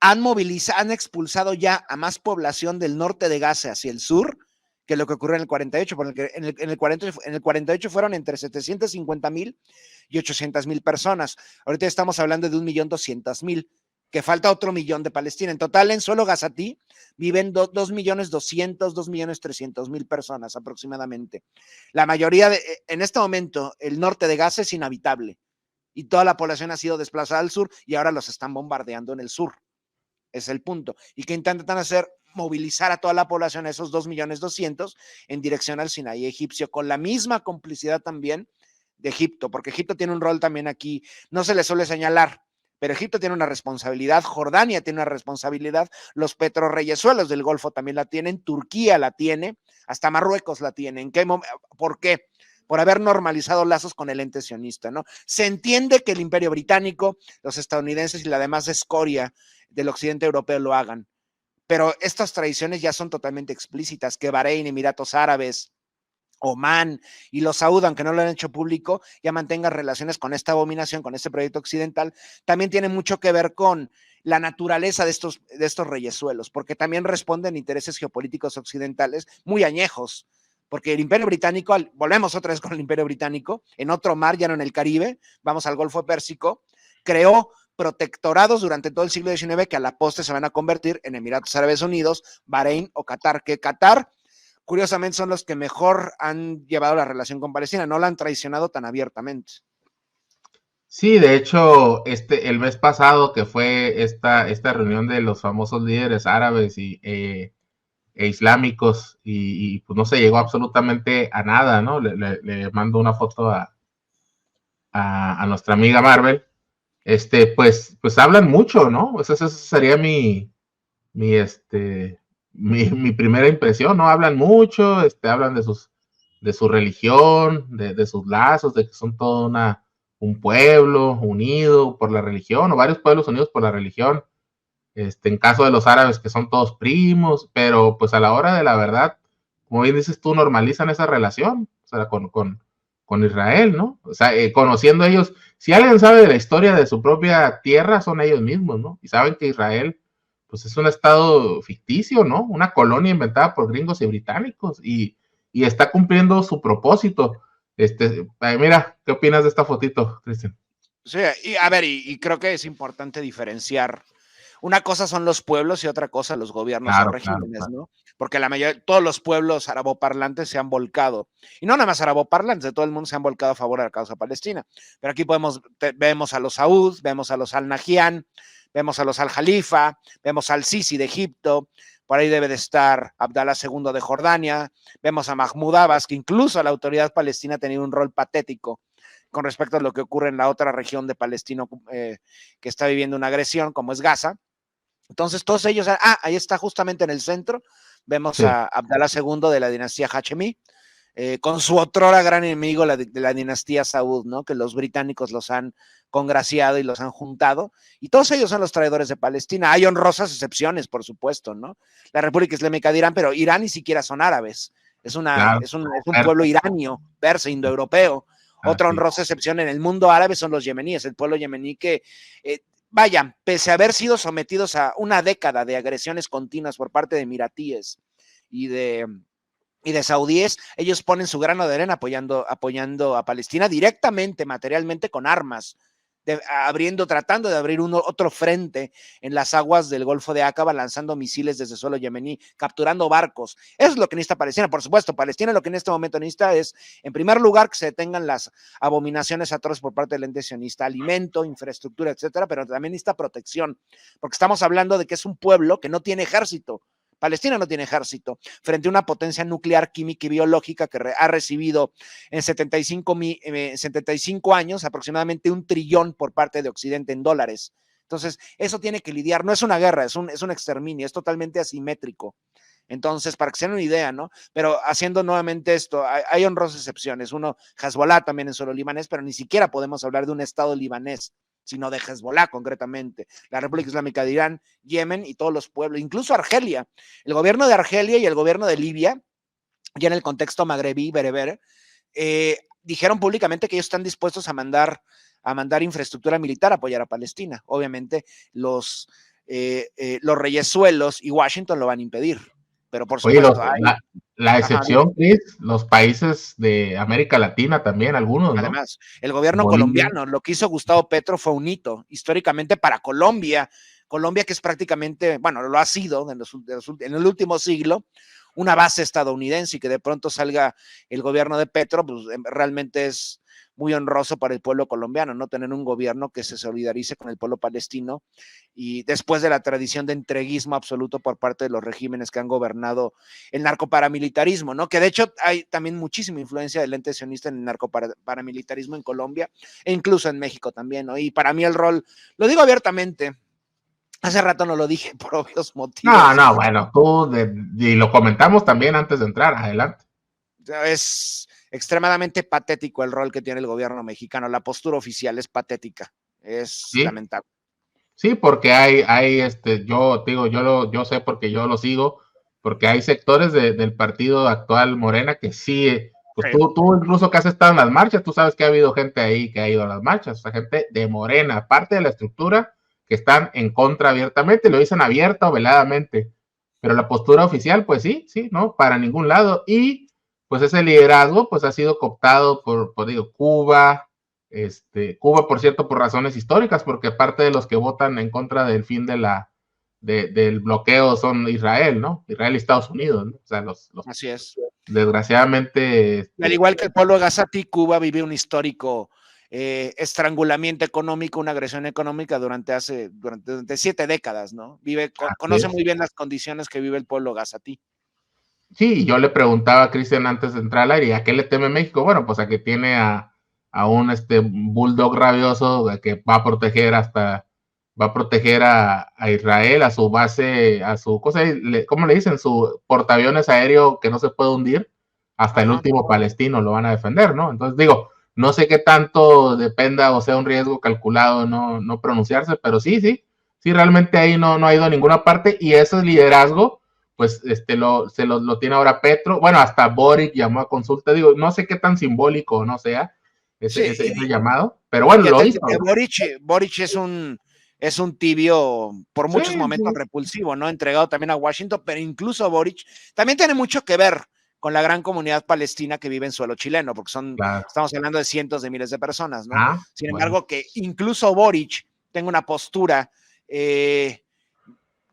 han expulsado ya a más población del norte de Gaza hacia el sur que lo que ocurrió en el 48, porque en el 48 fueron entre 750,000 y 800,000 personas. Ahorita estamos hablando de 1,200,000, que falta otro millón de Palestina. En total, en suelo gazatí viven 2,200,000, 2,300,000 personas aproximadamente. La mayoría, en este momento, el norte de Gaza es inhabitable y toda la población ha sido desplazada al sur y ahora los están bombardeando en el sur. Es el punto. ¿Y qué intentan hacer? Movilizar a toda la población, esos 2,200,000, en dirección al Sinaí egipcio, con la misma complicidad también de Egipto, porque Egipto tiene un rol también aquí, no se le suele señalar, pero Egipto tiene una responsabilidad, Jordania tiene una responsabilidad, los petrorreyesuelos del Golfo también la tienen, Turquía la tiene, hasta Marruecos la tiene. ¿Por qué? Por haber normalizado lazos con el ente sionista, ¿no? Se entiende que el Imperio Británico, los estadounidenses y la demás escoria del occidente europeo lo hagan, pero estas tradiciones ya son totalmente explícitas, que Bahrein, Emiratos Árabes, Omán y los Saud, aunque no lo han hecho público, ya mantengan relaciones con esta abominación, con este proyecto occidental, también tiene mucho que ver con la naturaleza de estos reyesuelos, porque también responden a intereses geopolíticos occidentales muy añejos, porque el Imperio Británico, volvemos otra vez con el Imperio Británico, en otro mar, ya no en el Caribe, vamos al Golfo Pérsico, creó protectorados durante todo el siglo XIX que a la postre se van a convertir en Emiratos Árabes Unidos, Bahrein o Qatar, que Qatar, curiosamente, son los que mejor han llevado la relación con Palestina, no la han traicionado tan abiertamente. Sí, de hecho, el mes pasado que fue esta reunión de los famosos líderes árabes e islámicos y pues no se llegó absolutamente a nada, ¿no? Le mando una foto a nuestra amiga Marvel. Pues hablan mucho, ¿no? Esa sería mi primera impresión, ¿no? Hablan mucho, hablan de su religión, de sus lazos, de que son todo un pueblo unido por la religión, o varios pueblos unidos por la religión, en caso de los árabes que son todos primos, pero pues a la hora de la verdad, como bien dices tú, normalizan esa relación, o sea, con con Israel, ¿no? O sea, conociendo ellos, si alguien sabe de la historia de su propia tierra, son ellos mismos, ¿no? Y saben que Israel, pues es un estado ficticio, ¿no? Una colonia inventada por gringos y británicos, y está cumpliendo su propósito. Mira, ¿qué opinas de esta fotito, Cristian? Sí, y a ver, y creo que es importante diferenciar. Una cosa son los pueblos y otra cosa los gobiernos o regímenes, ¿no? Porque la mayoría, todos los pueblos araboparlantes se han volcado, y no nada más araboparlantes, de todo el mundo se han volcado a favor de la causa palestina. Pero aquí vemos a los Saud, vemos a los Al Nahyan, vemos a los Al Jalifa, vemos al Sisi de Egipto, por ahí debe de estar Abdalá II de Jordania, vemos a Mahmoud Abbas, que incluso la autoridad palestina ha tenido un rol patético con respecto a lo que ocurre en la otra región de Palestina que está viviendo una agresión, como es Gaza. Entonces, todos ellos, ahí está justamente en el centro, vemos a Abdalá II de la dinastía Hachemí, con su otrora gran enemigo de la dinastía Saud, ¿no? Que los británicos los han congraciado y los han juntado, y todos ellos son los traidores de Palestina. Hay honrosas excepciones, por supuesto, ¿no? La República Islámica de Irán, pero Irán ni siquiera son árabes, es un pueblo iranio, persa, indoeuropeo. Otra honrosa excepción en el mundo árabe son los yemeníes, el pueblo yemení que, vaya, pese a haber sido sometidos a una década de agresiones continuas por parte de emiratíes y de saudíes, ellos ponen su grano de arena apoyando a Palestina directamente, materialmente, con armas, tratando de abrir otro frente en las aguas del Golfo de Aqaba, lanzando misiles desde suelo yemení, capturando barcos. Eso es lo que necesita Palestina. Por supuesto, Palestina lo que en este momento necesita es, en primer lugar, que se detengan las abominaciones atroces por parte del ente sionista, alimento, infraestructura, etcétera, pero también necesita protección, porque estamos hablando de que es un pueblo que no tiene ejército. Palestina no tiene ejército, frente a una potencia nuclear, química y biológica que ha recibido en 75 años aproximadamente $1 trillón por parte de Occidente en dólares. Entonces, eso tiene que lidiar, no es una guerra, es un exterminio, es totalmente asimétrico. Entonces, para que se den una idea, ¿no? Pero haciendo nuevamente esto, hay honrosas excepciones. Uno, Hezbollah también en suelo libanés, pero ni siquiera podemos hablar de un estado libanés, sino de Hezbollah concretamente, la República Islámica de Irán, Yemen y todos los pueblos, incluso Argelia. El gobierno de Argelia y el gobierno de Libia, ya en el contexto magrebí, bereber, dijeron públicamente que ellos están dispuestos a mandar infraestructura militar a apoyar a Palestina. Obviamente los reyesuelos y Washington lo van a impedir. Pero por supuesto, la excepción es los países de América Latina también, algunos, ¿no? Además, el gobierno colombiano, lo que hizo Gustavo Petro fue un hito históricamente para Colombia, que es prácticamente, bueno, lo ha sido en el último siglo, una base estadounidense, y que de pronto salga el gobierno de Petro, pues realmente es muy honroso para el pueblo colombiano, ¿no? Tener un gobierno que se solidarice con el pueblo palestino, y después de la tradición de entreguismo absoluto por parte de los regímenes que han gobernado el narcoparamilitarismo, ¿no? Que de hecho hay también muchísima influencia del ente sionista en el narcoparamilitarismo en Colombia e incluso en México también, ¿no? Y para mí el rol, lo digo abiertamente, hace rato no lo dije por obvios motivos. No, bueno, y lo comentamos también antes de entrar, adelante. Es extremadamente patético el rol que tiene el gobierno mexicano, la postura oficial es patética, es lamentable. Sí, porque yo sé porque yo lo sigo, porque hay sectores del partido actual Morena que sí, pues tú incluso que has estado en las marchas, tú sabes que ha habido gente ahí que ha ido a las marchas, o sea, gente de Morena, parte de la estructura que están en contra abiertamente, lo dicen abierta o veladamente, pero la postura oficial, pues sí, no, para ningún lado, y pues ese liderazgo, pues ha sido cooptado por Cuba, Cuba, por cierto, por razones históricas, porque parte de los que votan en contra del fin del bloqueo son Israel, ¿no? Israel y Estados Unidos, ¿no? O sea, así es. Desgraciadamente. Al igual que el pueblo gazatí, Cuba vive un histórico estrangulamiento económico, una agresión económica durante 7 décadas, ¿no? Conoce muy bien las condiciones que vive el pueblo gazatí. Sí, yo le preguntaba a Cristian antes de entrar al aire, ¿a qué le teme México? Bueno, pues a que tiene a un bulldog rabioso que va a proteger a Israel, a su base, a su cosa, ¿cómo le dicen? Su portaaviones aéreo que no se puede hundir, hasta el último palestino lo van a defender, ¿no? Entonces digo, no sé qué tanto dependa o sea un riesgo calculado no pronunciarse, pero sí, realmente ahí no ha ido a ninguna parte, y ese liderazgo pues lo tiene ahora Petro. Bueno, hasta Boric llamó a consulta. Digo, no sé qué tan simbólico no sea ese llamado, pero bueno, lo hizo. Boric es un tibio, por muchos momentos repulsivo, ¿no? Entregado también a Washington, pero incluso Boric también tiene mucho que ver con la gran comunidad palestina que vive en suelo chileno, porque estamos hablando de cientos de miles de personas, ¿no? Sin embargo, que incluso Boric tenga una postura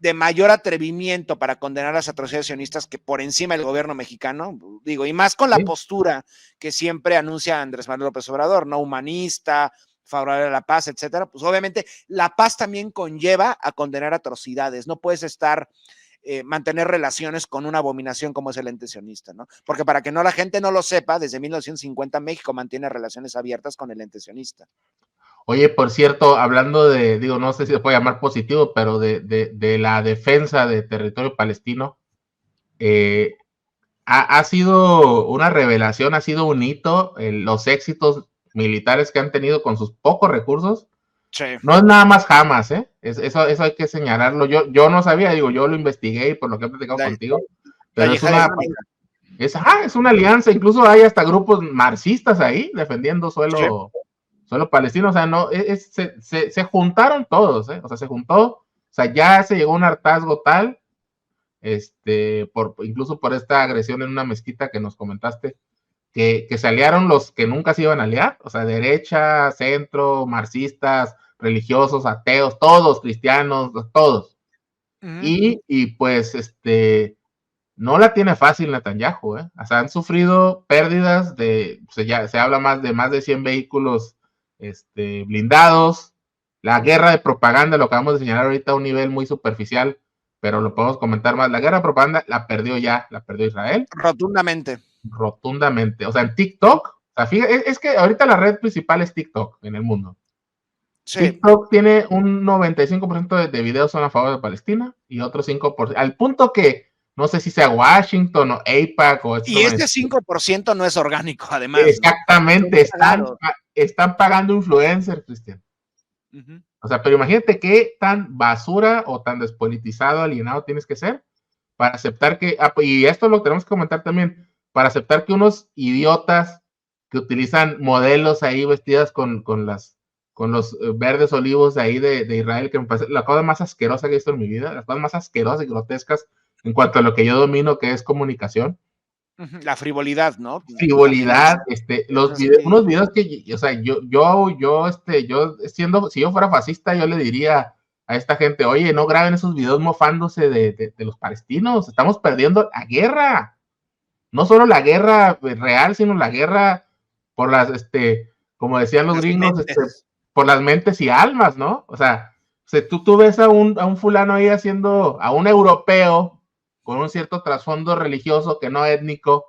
de mayor atrevimiento para condenar las atrocidades sionistas que por encima del gobierno mexicano, digo, y más con la postura que siempre anuncia Andrés Manuel López Obrador, no humanista, favorable a la paz, etcétera, pues obviamente la paz también conlleva a condenar atrocidades, no puedes mantener relaciones con una abominación como es el ente sionista, ¿no? Porque para que la gente no lo sepa, desde 1950 México mantiene relaciones abiertas con el ente sionista. Oye, por cierto, hablando digo, no sé si se puede llamar positivo, pero de la defensa de territorio palestino, ha sido una revelación, ha sido un hito, los éxitos militares que han tenido con sus pocos recursos. Sí. No es nada más Hamas, eso hay que señalarlo. Yo no sabía, digo, yo lo investigué y por lo que he platicado contigo, pero es una alianza, incluso hay hasta grupos marxistas ahí defendiendo suelo palestino, o sea, no, se juntaron todos, o sea, se juntó, o sea, ya se llegó a un hartazgo tal, incluso por esta agresión en una mezquita que nos comentaste, que se aliaron los que nunca se iban a aliar, o sea, derecha, centro, marxistas, religiosos, ateos, todos, cristianos, todos. Y pues, no la tiene fácil Netanyahu, o sea, han sufrido pérdidas ya se habla de más de 100 vehículos blindados, la guerra de propaganda, lo acabamos de señalar ahorita a un nivel muy superficial, pero lo podemos comentar más, la guerra de propaganda la perdió Israel. Rotundamente, o sea, en TikTok, o sea, fíjate, es que ahorita la red principal es TikTok en el mundo. Sí. TikTok tiene un 95% de videos son a favor de Palestina y otro 5%, al punto que no sé si sea Washington o AIPAC o... Y este 5% no es orgánico, además. Exactamente, ¿no? están pagando influencers, Cristian. O sea, pero imagínate qué tan basura o tan despolitizado, alienado tienes que ser para aceptar que, y esto lo tenemos que comentar también, para aceptar que unos idiotas que utilizan modelos ahí vestidas con los verdes olivos de ahí de Israel, que me parece la cosa más asquerosa que he visto en mi vida, las cosas más asquerosas y grotescas en cuanto a lo que yo domino, que es comunicación. La frivolidad, ¿no? Frivolidad, unos videos que, o sea, si yo fuera fascista, yo le diría a esta gente, oye, no graben esos videos mofándose de los palestinos, estamos perdiendo la guerra. No solo la guerra real, sino la guerra por como decían los gringos, por las mentes y almas, ¿no? O sea, tú ves a un fulano ahí a un europeo con un cierto trasfondo religioso que no étnico,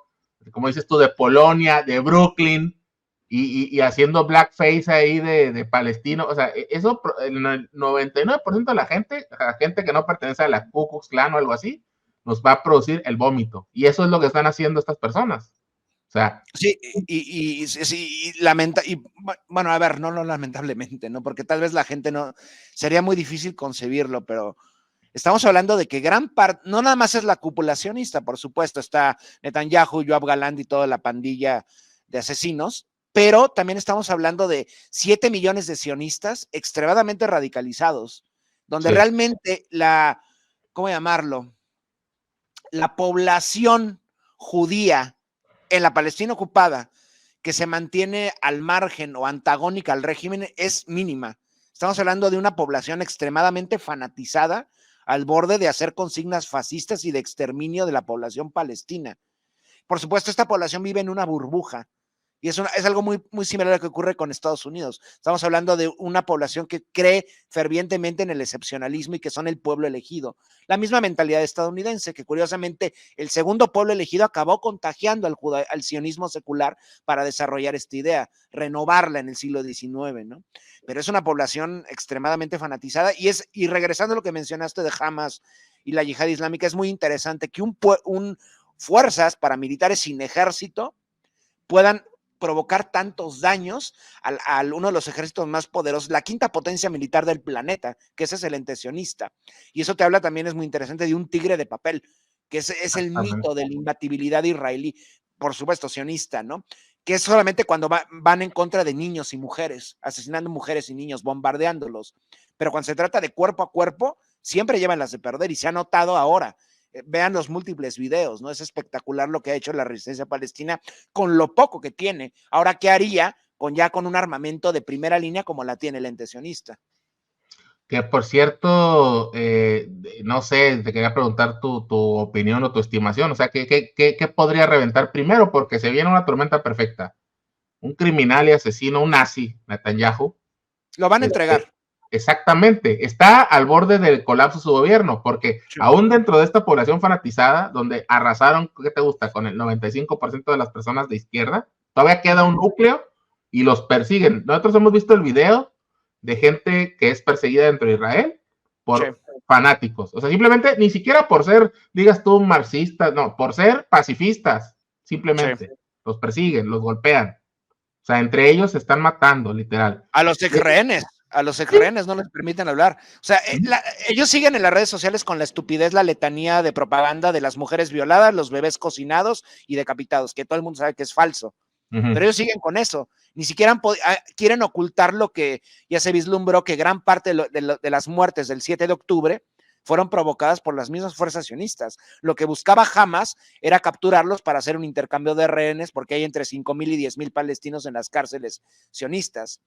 como dices tú, de Polonia, de Brooklyn, y haciendo blackface ahí de palestino, o sea, eso, el 99% de la gente que no pertenece a la Ku Klux Klan o algo así, nos va a producir el vómito, y eso es lo que están haciendo estas personas. O sea, sí, bueno, a ver, no lamentablemente, ¿no? Porque tal vez la gente no, sería muy difícil concebirlo, pero estamos hablando de que gran parte, no nada más es la cúpula sionista, por supuesto, está Netanyahu, Yoav Gallant y toda la pandilla de asesinos, pero también estamos hablando de 7 millones de sionistas extremadamente radicalizados, donde realmente ¿cómo llamarlo? La población judía en la Palestina ocupada que se mantiene al margen o antagónica al régimen es mínima. Estamos hablando de una población extremadamente fanatizada al borde de hacer consignas fascistas y de exterminio de la población palestina. Por supuesto, esta población vive en una burbuja y es algo muy, muy similar a lo que ocurre con Estados Unidos. Estamos hablando de una población que cree fervientemente en el excepcionalismo y que son el pueblo elegido. La misma mentalidad estadounidense, que curiosamente el segundo pueblo elegido acabó contagiando al sionismo secular para desarrollar esta idea, renovarla en el siglo XIX, ¿no? Pero es una población extremadamente fanatizada y regresando a lo que mencionaste de Hamas y la yihad islámica, es muy interesante que fuerzas paramilitares sin ejército puedan provocar tantos daños a uno de los ejércitos más poderosos, la quinta potencia militar del planeta, que ese es el ente sionista. Y eso te habla también, es muy interesante, de un tigre de papel, que es el mito de la imbatibilidad israelí, por supuesto, sionista, ¿no? Que es solamente cuando van en contra de niños y mujeres, asesinando mujeres y niños, bombardeándolos. Pero cuando se trata de cuerpo a cuerpo, siempre llevan las de perder y se ha notado ahora. Vean los múltiples videos, ¿no? Es espectacular lo que ha hecho la resistencia palestina con lo poco que tiene. Ahora, ¿qué haría con un armamento de primera línea como la tiene el ente sionista? Que por cierto, no sé, te quería preguntar tu opinión o tu estimación, o sea, ¿qué podría reventar primero? Porque se viene una tormenta perfecta. Un criminal y asesino, un nazi, Netanyahu. Lo van a entregar. Exactamente, está al borde del colapso de su gobierno, porque sí, aún dentro de esta población fanatizada, donde arrasaron, ¿qué te gusta? Con el 95% de las personas de izquierda, todavía queda un núcleo y los persiguen. Nosotros hemos visto el video de gente que es perseguida dentro de Israel por fanáticos. O sea, simplemente, ni siquiera por ser, digas tú, marxistas, no, por ser pacifistas, simplemente. Los persiguen, los golpean. O sea, entre ellos se están matando, literal. A los exrehenes. A los exrehenes no les permiten hablar. O sea, ellos siguen en las redes sociales con la estupidez, la letanía de propaganda de las mujeres violadas, los bebés cocinados y decapitados, que todo el mundo sabe que es falso. Pero ellos siguen con eso. Ni siquiera quieren ocultar lo que ya se vislumbró, que gran parte de las muertes del 7 de octubre fueron provocadas por las mismas fuerzas sionistas. Lo que buscaba Hamas era capturarlos para hacer un intercambio de rehenes, porque hay entre 5,000 y 10,000 palestinos en las cárceles sionistas.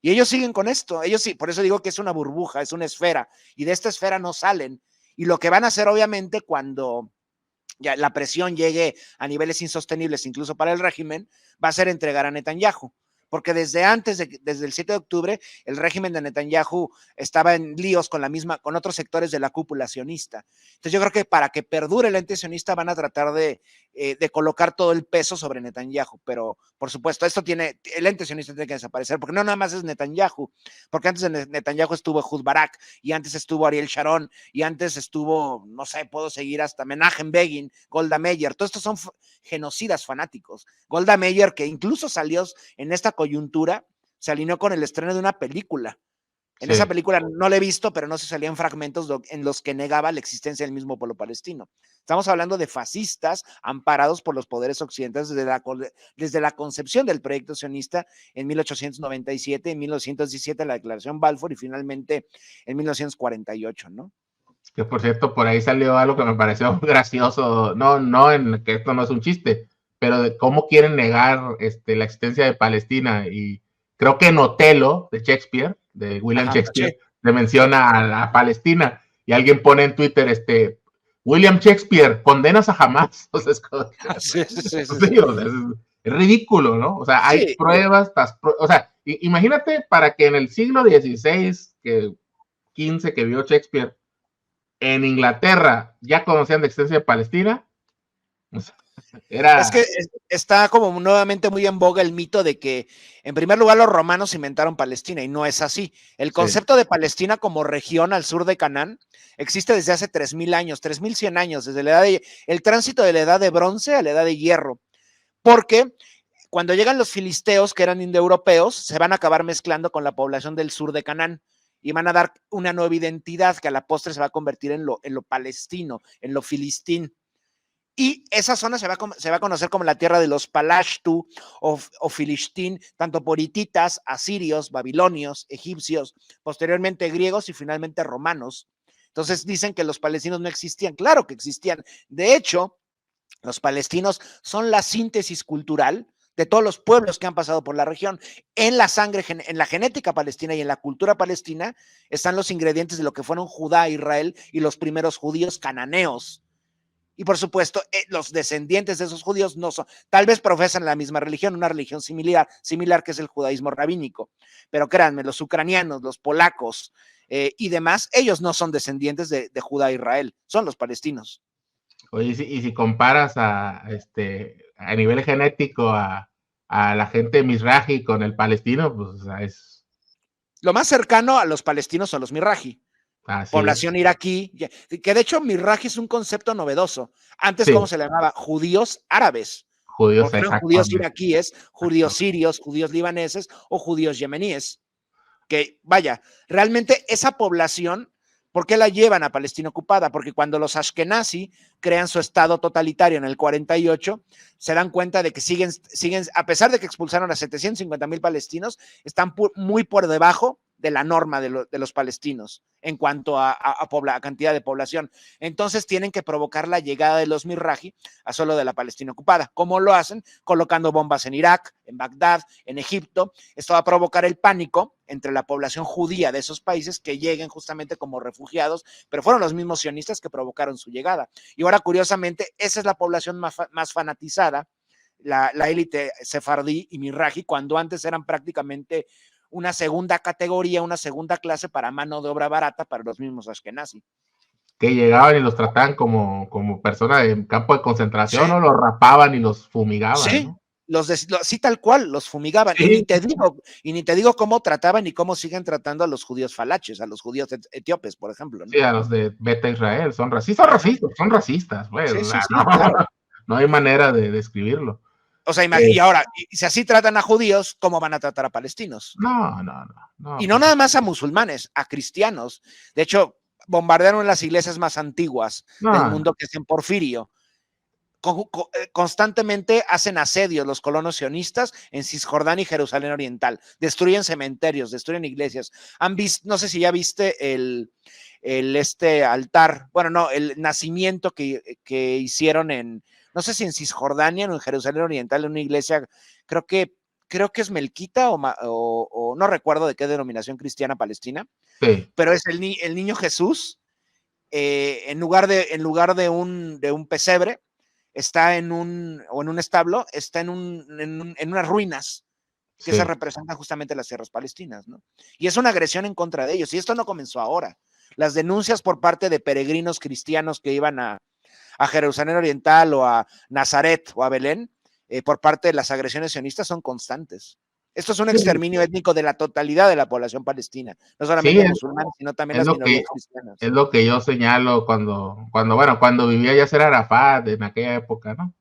Y ellos siguen con esto, ellos sí, por eso digo que es una burbuja, es una esfera, y de esta esfera no salen. Y lo que van a hacer, obviamente, cuando ya la presión llegue a niveles insostenibles, incluso para el régimen, va a ser entregar a Netanyahu. Porque desde el 7 de octubre, el régimen de Netanyahu estaba en líos con otros sectores de la cúpula sionista. Entonces yo creo que para que perdure el ente sionista van a tratar de colocar todo el peso sobre Netanyahu, pero por supuesto, el ente sionista tiene que desaparecer, porque no nada más es Netanyahu, porque antes de Netanyahu estuvo Ehud Barak, y antes estuvo Ariel Sharon, y antes estuvo, no sé, puedo seguir hasta Menachem Begin, Golda Meir, todos estos son genocidas fanáticos. Golda Meir, que incluso salió en esta coyuntura, se alineó con el estreno de una película. En esa película no la he visto, pero no se salían fragmentos en los que negaba la existencia del mismo pueblo palestino. Estamos hablando de fascistas amparados por los poderes occidentales desde la concepción del proyecto sionista en 1897, en 1917 la Declaración Balfour y finalmente en 1948, ¿no? Que por cierto, por ahí salió algo que me pareció gracioso, no en que esto no es un chiste, pero de cómo quieren negar la existencia de Palestina, y creo que en Otelo de Shakespeare, de William Shakespeare, le menciona a Palestina, y alguien pone en Twitter, William Shakespeare, condenas a Hamas. O sea, es ridículo, ¿no? O sea, hay pruebas, o sea, imagínate para que en el siglo XVI, XV que vio Shakespeare, en Inglaterra ya conocían de existencia de Palestina. Es que está como nuevamente muy en boga el mito de que, en primer lugar, los romanos inventaron Palestina, y no es así. El concepto de Palestina como región al sur de Canaán existe desde hace 3,000 años, 3,100 años, desde el tránsito de la edad de bronce a la edad de hierro. Porque cuando llegan los filisteos, que eran indoeuropeos, se van a acabar mezclando con la población del sur de Canaán y van a dar una nueva identidad que a la postre se va a convertir en lo palestino, en lo filistín. Y esa zona se va a conocer como la tierra de los Palashtu o Filistín, tanto por hititas, asirios, babilonios, egipcios, posteriormente griegos y finalmente romanos. Entonces dicen que los palestinos no existían. Claro que existían. De hecho, los palestinos son la síntesis cultural de todos los pueblos que han pasado por la región. En la sangre, en la genética palestina y en la cultura palestina están los ingredientes de lo que fueron Judá, Israel y los primeros judíos cananeos. Y por supuesto, los descendientes de esos judíos no son, tal vez profesan la misma religión, una religión similar que es el judaísmo rabínico. Pero créanme, los ucranianos, los polacos y demás, ellos no son descendientes de Judá e Israel, son los palestinos. Oye, y si comparas a nivel genético a la gente mizrahi con el palestino, pues es... Lo más cercano a los palestinos son los mizrahi. Población iraquí, que de hecho mizrahi es un concepto novedoso. Antes, ¿cómo se le llamaba? Judíos árabes. Judíos, judíos iraquíes, judíos sirios, judíos libaneses o judíos yemeníes. Que vaya, realmente esa población ¿Por qué la llevan a Palestina ocupada? Porque cuando los Ashkenazi crean su estado totalitario en el 48, se dan cuenta de que siguen, a pesar de que expulsaron a 750,000 palestinos, están muy por debajo de la norma de los palestinos en cuanto a cantidad de población. Entonces tienen que provocar la llegada de los Mirraji a solo de la Palestina ocupada. ¿Cómo lo hacen? Colocando bombas en Irak, en Bagdad, en Egipto. Esto va a provocar el pánico entre la población judía de esos países que lleguen justamente como refugiados, pero fueron los mismos sionistas que provocaron su llegada. Y ahora, curiosamente, esa es la población más fanatizada, la élite sefardí y mirraji, cuando antes eran prácticamente una segunda categoría, una segunda clase para mano de obra barata para los mismos ashkenazi. Que llegaban y los trataban como personas en campo de concentración, sí. O los rapaban y los fumigaban. Sí, ¿no? Sí, tal cual, los fumigaban. Sí. Y ni te digo cómo trataban y cómo siguen tratando a los judíos falaches, a los judíos etíopes, por ejemplo, ¿no? Sí, a los de Beta Israel, son racistas, pues, sí, no, claro. No hay manera de describirlo. O sea, y ahora, si así tratan a judíos, ¿cómo van a tratar a palestinos? No. Y no nada más a musulmanes, a cristianos. De hecho, bombardearon las iglesias más antiguas del mundo, que es en Porfirio. Constantemente hacen asedios los colonos sionistas en Cisjordania y Jerusalén Oriental. Destruyen cementerios, destruyen iglesias. No sé si ya viste el altar, bueno, no, el nacimiento que hicieron no sé si en Cisjordania o en Jerusalén Oriental, en una iglesia, creo que es melquita o no recuerdo de qué denominación cristiana palestina, sí. Pero es el niño Jesús, en lugar de un pesebre, está en un establo, está en unas ruinas que se representan justamente las tierras palestinas, ¿no? Y es una agresión en contra de ellos, y esto no comenzó ahora. Las denuncias por parte de peregrinos cristianos que iban a Jerusalén Oriental o a Nazaret o a Belén, por parte de las agresiones sionistas son constantes. Esto es un exterminio étnico de la totalidad de la población palestina, no solamente musulmanes, sino también las minorías cristianas. Es lo que yo señalo cuando vivía Yasser Arafat en aquella época, ¿no?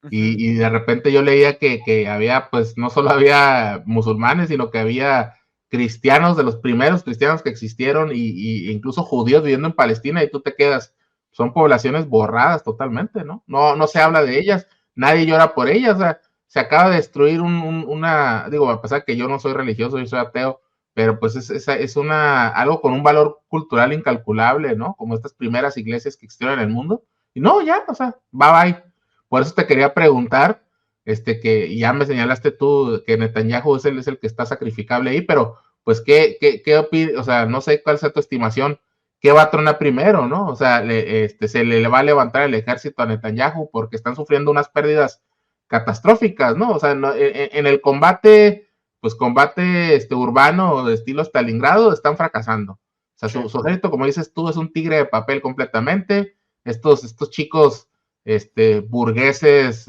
Y de repente yo leía que había, pues, no solo había musulmanes, sino que había cristianos, de los primeros cristianos que existieron, y incluso judíos viviendo en Palestina, y tú te quedas, son poblaciones borradas totalmente, ¿no? No se habla de ellas, nadie llora por ellas, o sea, se acaba de destruir digo, a pesar que yo no soy religioso, yo soy ateo, pero pues es algo con un valor cultural incalculable, ¿no? Como estas primeras iglesias que existieron en el mundo, y no, ya, o sea, bye. Por eso te quería preguntar, que ya me señalaste tú que Netanyahu es el que está sacrificable ahí, pero pues ¿qué opinas? O sea, no sé cuál sea tu estimación, ¿qué va a tronar primero, no? O sea, se le va a levantar el ejército a Netanyahu porque están sufriendo unas pérdidas catastróficas, ¿no? O sea, en el combate urbano de estilo Stalingrado están fracasando. O sea, su ejército, como dices tú, es un tigre de papel completamente. Estos chicos burgueses,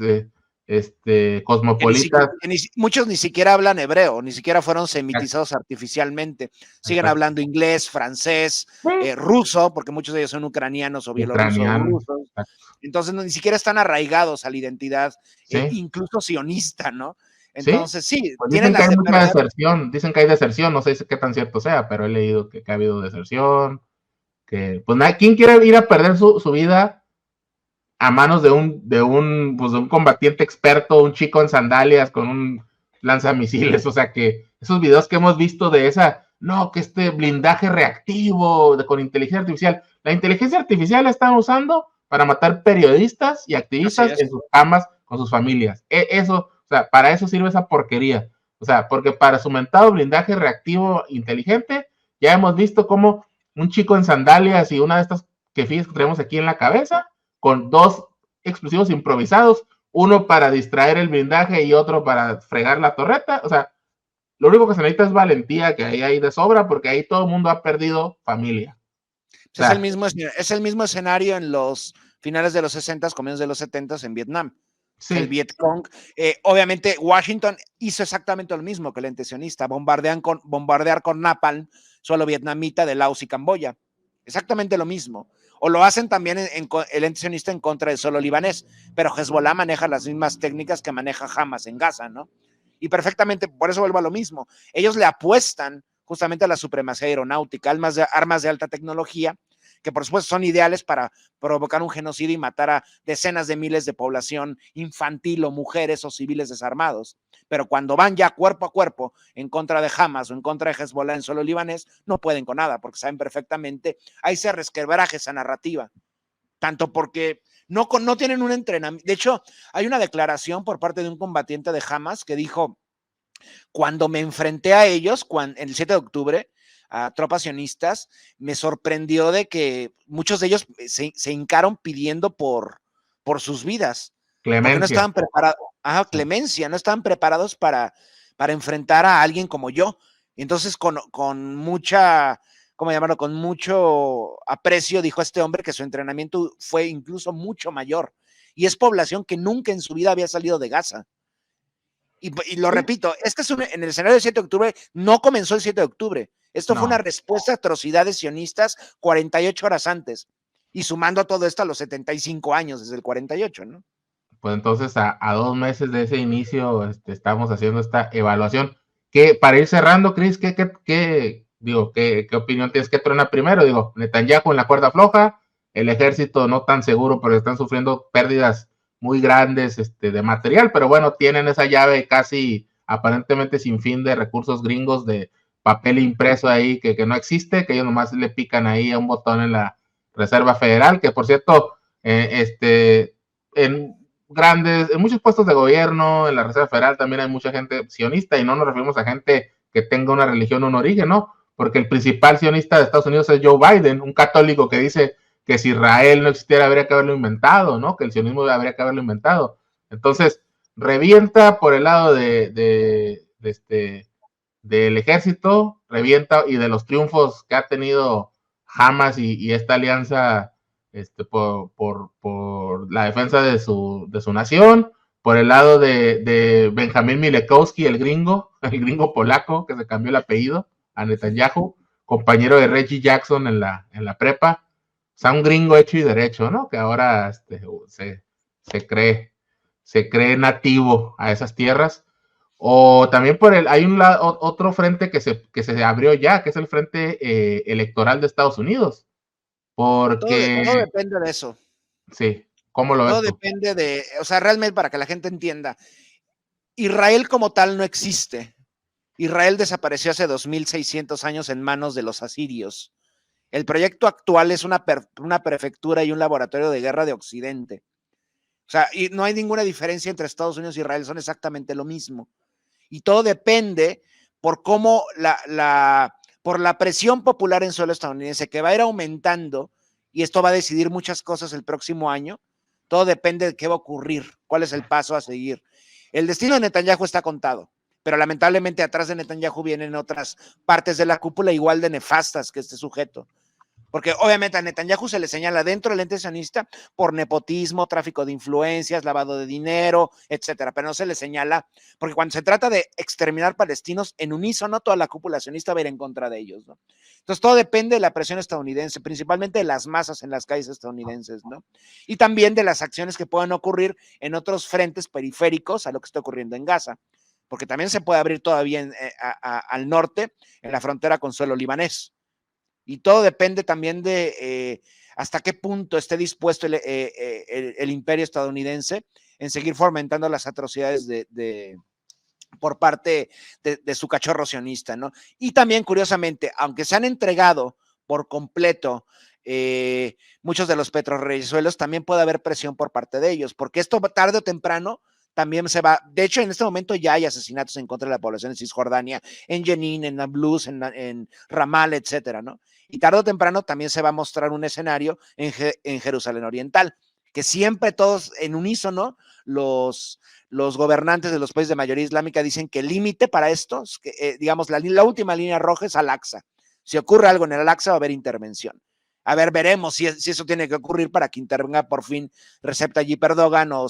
cosmopolitas. Muchos ni siquiera hablan hebreo, ni siquiera fueron semitizados artificialmente. Siguen hablando inglés, francés, ruso, porque muchos de ellos son ucranianos o bielorrusos o rusos. Entonces ni siquiera están arraigados a la identidad, incluso sionista, ¿no? Entonces pues dicen que hay mucha deserción, dicen que hay deserción, no sé qué tan cierto sea, pero he leído que ha habido deserción, que pues ¿quién quiere ir a perder su vida a manos de un combatiente experto, un chico en sandalias con un lanzamisiles? O sea, que esos videos que hemos visto de que este blindaje reactivo con inteligencia artificial, la inteligencia artificial la están usando para matar periodistas y activistas en sus camas con sus familias. Eso, o sea, para eso sirve esa porquería. O sea, porque para su mentado blindaje reactivo inteligente, ya hemos visto cómo un chico en sandalias y una de estas que tenemos aquí en la cabeza, con 2 explosivos improvisados, uno para distraer el blindaje y otro para fregar la torreta. O sea, lo único que se necesita es valentía, que ahí hay de sobra, porque ahí todo el mundo ha perdido familia. O sea, es el mismo escenario en los finales de los 60s, comienzos de los 70s en Vietnam. Sí. El Vietcong. Obviamente, Washington hizo exactamente lo mismo que el ente sionista, bombardear con napalm suelo vietnamita de Laos y Camboya. Exactamente lo mismo. O lo hacen también el ente sionista en contra del suelo libanés, pero Hezbollah maneja las mismas técnicas que maneja Hamas en Gaza, ¿no? Y perfectamente, por eso vuelvo a lo mismo. Ellos le apuestan justamente a la supremacía aeronáutica, armas de alta tecnología, que por supuesto son ideales para provocar un genocidio y matar a decenas de miles de población infantil o mujeres o civiles desarmados. Pero cuando van ya cuerpo a cuerpo en contra de Hamas o en contra de Hezbollah en suelo libanés, no pueden con nada, porque saben perfectamente, ahí se resquebraja esa narrativa. Tanto porque no tienen un entrenamiento. De hecho, hay una declaración por parte de un combatiente de Hamas que dijo, cuando me enfrenté a ellos, el 7 de octubre, a tropas sionistas, me sorprendió de que muchos de ellos se hincaron pidiendo por sus vidas. Clemencia. Porque no estaban preparados. Clemencia, no estaban preparados para enfrentar a alguien como yo. Entonces, con mucha, ¿cómo llamarlo? Con mucho aprecio, dijo este hombre que su entrenamiento fue incluso mucho mayor. Y es población que nunca en su vida había salido de Gaza. Y lo repito, en el escenario del 7 de octubre no comenzó el 7 de octubre. Esto fue una respuesta a atrocidades sionistas 48 horas antes. Y sumando todo esto a los 75 años desde el 48, ¿no? Pues entonces a 2 meses de ese inicio estamos haciendo esta evaluación. Que para ir cerrando, Chris, ¿qué opinión tienes? ¿Qué truena primero? Digo, Netanyahu en la cuerda floja, el ejército no tan seguro, pero están sufriendo pérdidas muy grandes de material, pero bueno, tienen esa llave casi aparentemente sin fin de recursos gringos de papel impreso ahí que no existe, que ellos nomás le pican ahí a un botón en la Reserva Federal, que por cierto, en muchos puestos de gobierno, en la Reserva Federal también hay mucha gente sionista, y no nos referimos a gente que tenga una religión o un origen, ¿no? Porque el principal sionista de Estados Unidos es Joe Biden, un católico que dice que si Israel no existiera habría que haberlo inventado, ¿no? Que el sionismo habría que haberlo inventado. Entonces, revienta por el lado del ejército, revienta, y de los triunfos que ha tenido Hamas y esta alianza por la defensa de su nación, por el lado de Benjamín Milekowski, el gringo polaco que se cambió el apellido a Netanyahu, compañero de Reggie Jackson en la prepa, o sea, un gringo hecho y derecho, ¿no? Que ahora se cree nativo a esas tierras. O también hay otro frente que se abrió ya, que es el frente electoral de Estados Unidos. Porque todo depende de eso. Sí, ¿cómo lo ves Todo tú? depende de, o sea, realmente para que la gente entienda, Israel como tal no existe. Israel desapareció hace 2600 años en manos de los asirios. El proyecto actual es una prefectura y un laboratorio de guerra de Occidente. O sea, y no hay ninguna diferencia entre Estados Unidos y Israel, son exactamente lo mismo. Y todo depende por cómo por la presión popular en suelo estadounidense, que va a ir aumentando, y esto va a decidir muchas cosas el próximo año. Todo depende de qué va a ocurrir, cuál es el paso a seguir. El destino de Netanyahu está contado, pero lamentablemente atrás de Netanyahu vienen otras partes de la cúpula igual de nefastas que este sujeto. Porque obviamente a Netanyahu se le señala dentro del ente sionista por nepotismo, tráfico de influencias, lavado de dinero, etcétera, pero no se le señala, porque cuando se trata de exterminar palestinos, en unísono toda la cúpula sionista va a ir en contra de ellos, ¿no? Entonces todo depende de la presión estadounidense, principalmente de las masas en las calles estadounidenses, ¿no? Y también de las acciones que puedan ocurrir en otros frentes periféricos a lo que está ocurriendo en Gaza, porque también se puede abrir todavía al norte, en la frontera con suelo libanés. Y todo depende también de hasta qué punto esté dispuesto el imperio estadounidense en seguir fomentando las atrocidades por parte de su cachorro sionista, ¿no? Y también, curiosamente, aunque se han entregado por completo muchos de los petrorresuelos, también puede haber presión por parte de ellos, porque esto tarde o temprano también se va. De hecho, en este momento ya hay asesinatos en contra de la población en Cisjordania, en Jenin, en Nablus, en Ramal, etcétera, ¿no? Y tarde o temprano también se va a mostrar un escenario en Jerusalén Oriental, que siempre todos en unísono, los gobernantes de los países de mayoría islámica dicen que el límite para esto, digamos, la última línea roja es Al-Aqsa. Si ocurre algo en el Al-Aqsa va a haber intervención. A ver, veremos si eso tiene que ocurrir para que intervenga por fin Recep Tayyip Erdogan o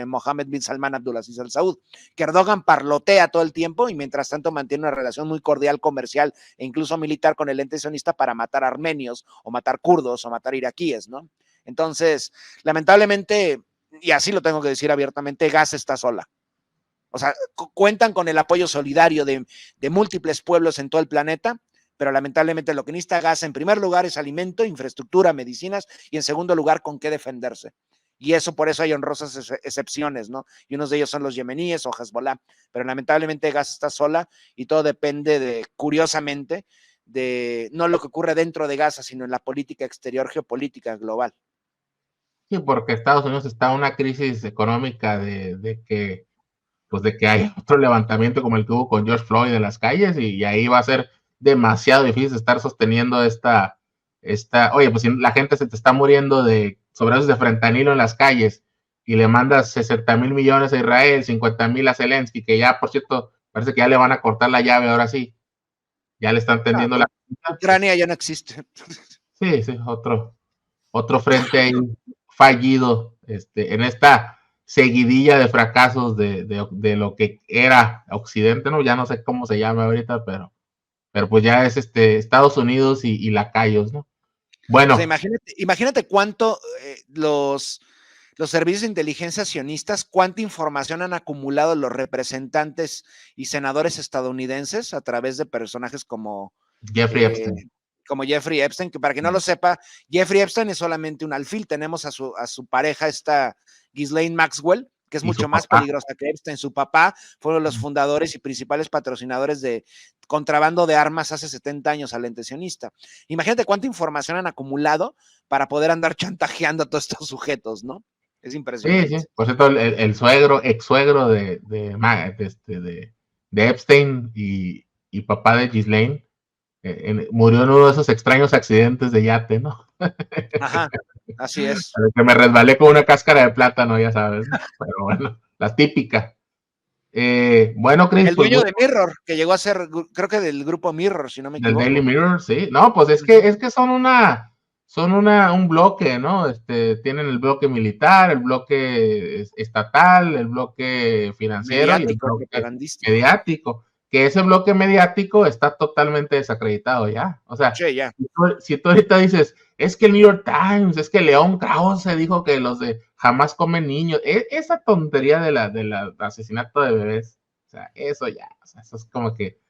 Mohammed bin Salman Abdulaziz Al Saud. Que Erdogan parlotea todo el tiempo y mientras tanto mantiene una relación muy cordial, comercial e incluso militar con el ente sionista para matar armenios o matar kurdos o matar iraquíes, ¿no? Entonces, lamentablemente, y así lo tengo que decir abiertamente, Gaza está sola. O sea, cuentan con el apoyo solidario de múltiples pueblos en todo el planeta, pero lamentablemente lo que necesita Gaza en primer lugar es alimento, infraestructura, medicinas, y en segundo lugar con qué defenderse. Y eso, por eso hay honrosas excepciones, ¿no? Y unos de ellos son los yemeníes o Hezbollah, pero lamentablemente Gaza está sola y todo depende de, curiosamente, de no lo que ocurre dentro de Gaza, sino en la política exterior, geopolítica global. Sí, porque Estados Unidos está en una crisis económica de que hay otro levantamiento como el que hubo con George Floyd en las calles y ahí va a ser demasiado difícil estar sosteniendo oye, pues si la gente se te está muriendo de sobredosis de fentanilo en las calles y le mandas 60,000 millones a Israel, 50,000 a Zelensky, que ya, por cierto, parece que ya le van a cortar la llave ahora sí, ya le están tendiendo la... Ucrania ya no existe. Sí, sí, otro frente ahí fallido en esta seguidilla de fracasos de lo que era Occidente, ¿no? Ya no sé cómo se llama ahorita, pero pues ya es Estados Unidos y lacayos, ¿no? Bueno. O sea, imagínate cuánto los servicios de inteligencia sionistas, cuánta información han acumulado los representantes y senadores estadounidenses a través de personajes como Jeffrey Epstein. Como Jeffrey Epstein, que para que no lo sepa, Jeffrey Epstein es solamente un alfil. Tenemos a su pareja, esta Ghislaine Maxwell, que es mucho más peligrosa que Epstein. Su papá fueron los fundadores y principales patrocinadores de contrabando de armas hace 70 años al ente sionista. Imagínate cuánta información han acumulado para poder andar chantajeando a todos estos sujetos, ¿no? Es impresionante. Sí, sí. Por cierto, el suegro, ex suegro de Epstein y papá de Ghislaine murió en uno de esos extraños accidentes de yate, ¿no? Ajá, así es. Que me resbalé con una cáscara de plátano, ya sabes, ¿no? Pero bueno, la típica. Bueno, Chris. El dueño de Mirror, que llegó a ser, creo que del grupo Mirror, si no me equivoco. Del Daily Mirror, sí. No, pues es que son un bloque, ¿no? Tienen el bloque militar, el bloque estatal, el bloque financiero mediático, y el bloque mediático. Que ese bloque mediático está totalmente desacreditado ya. O sea, sí, ya. Si tú ahorita dices, es que el New York Times, es que León Krause dijo que los de jamás comen niños, esa tontería del asesinato de bebés, o sea, eso ya, o sea, eso es como que,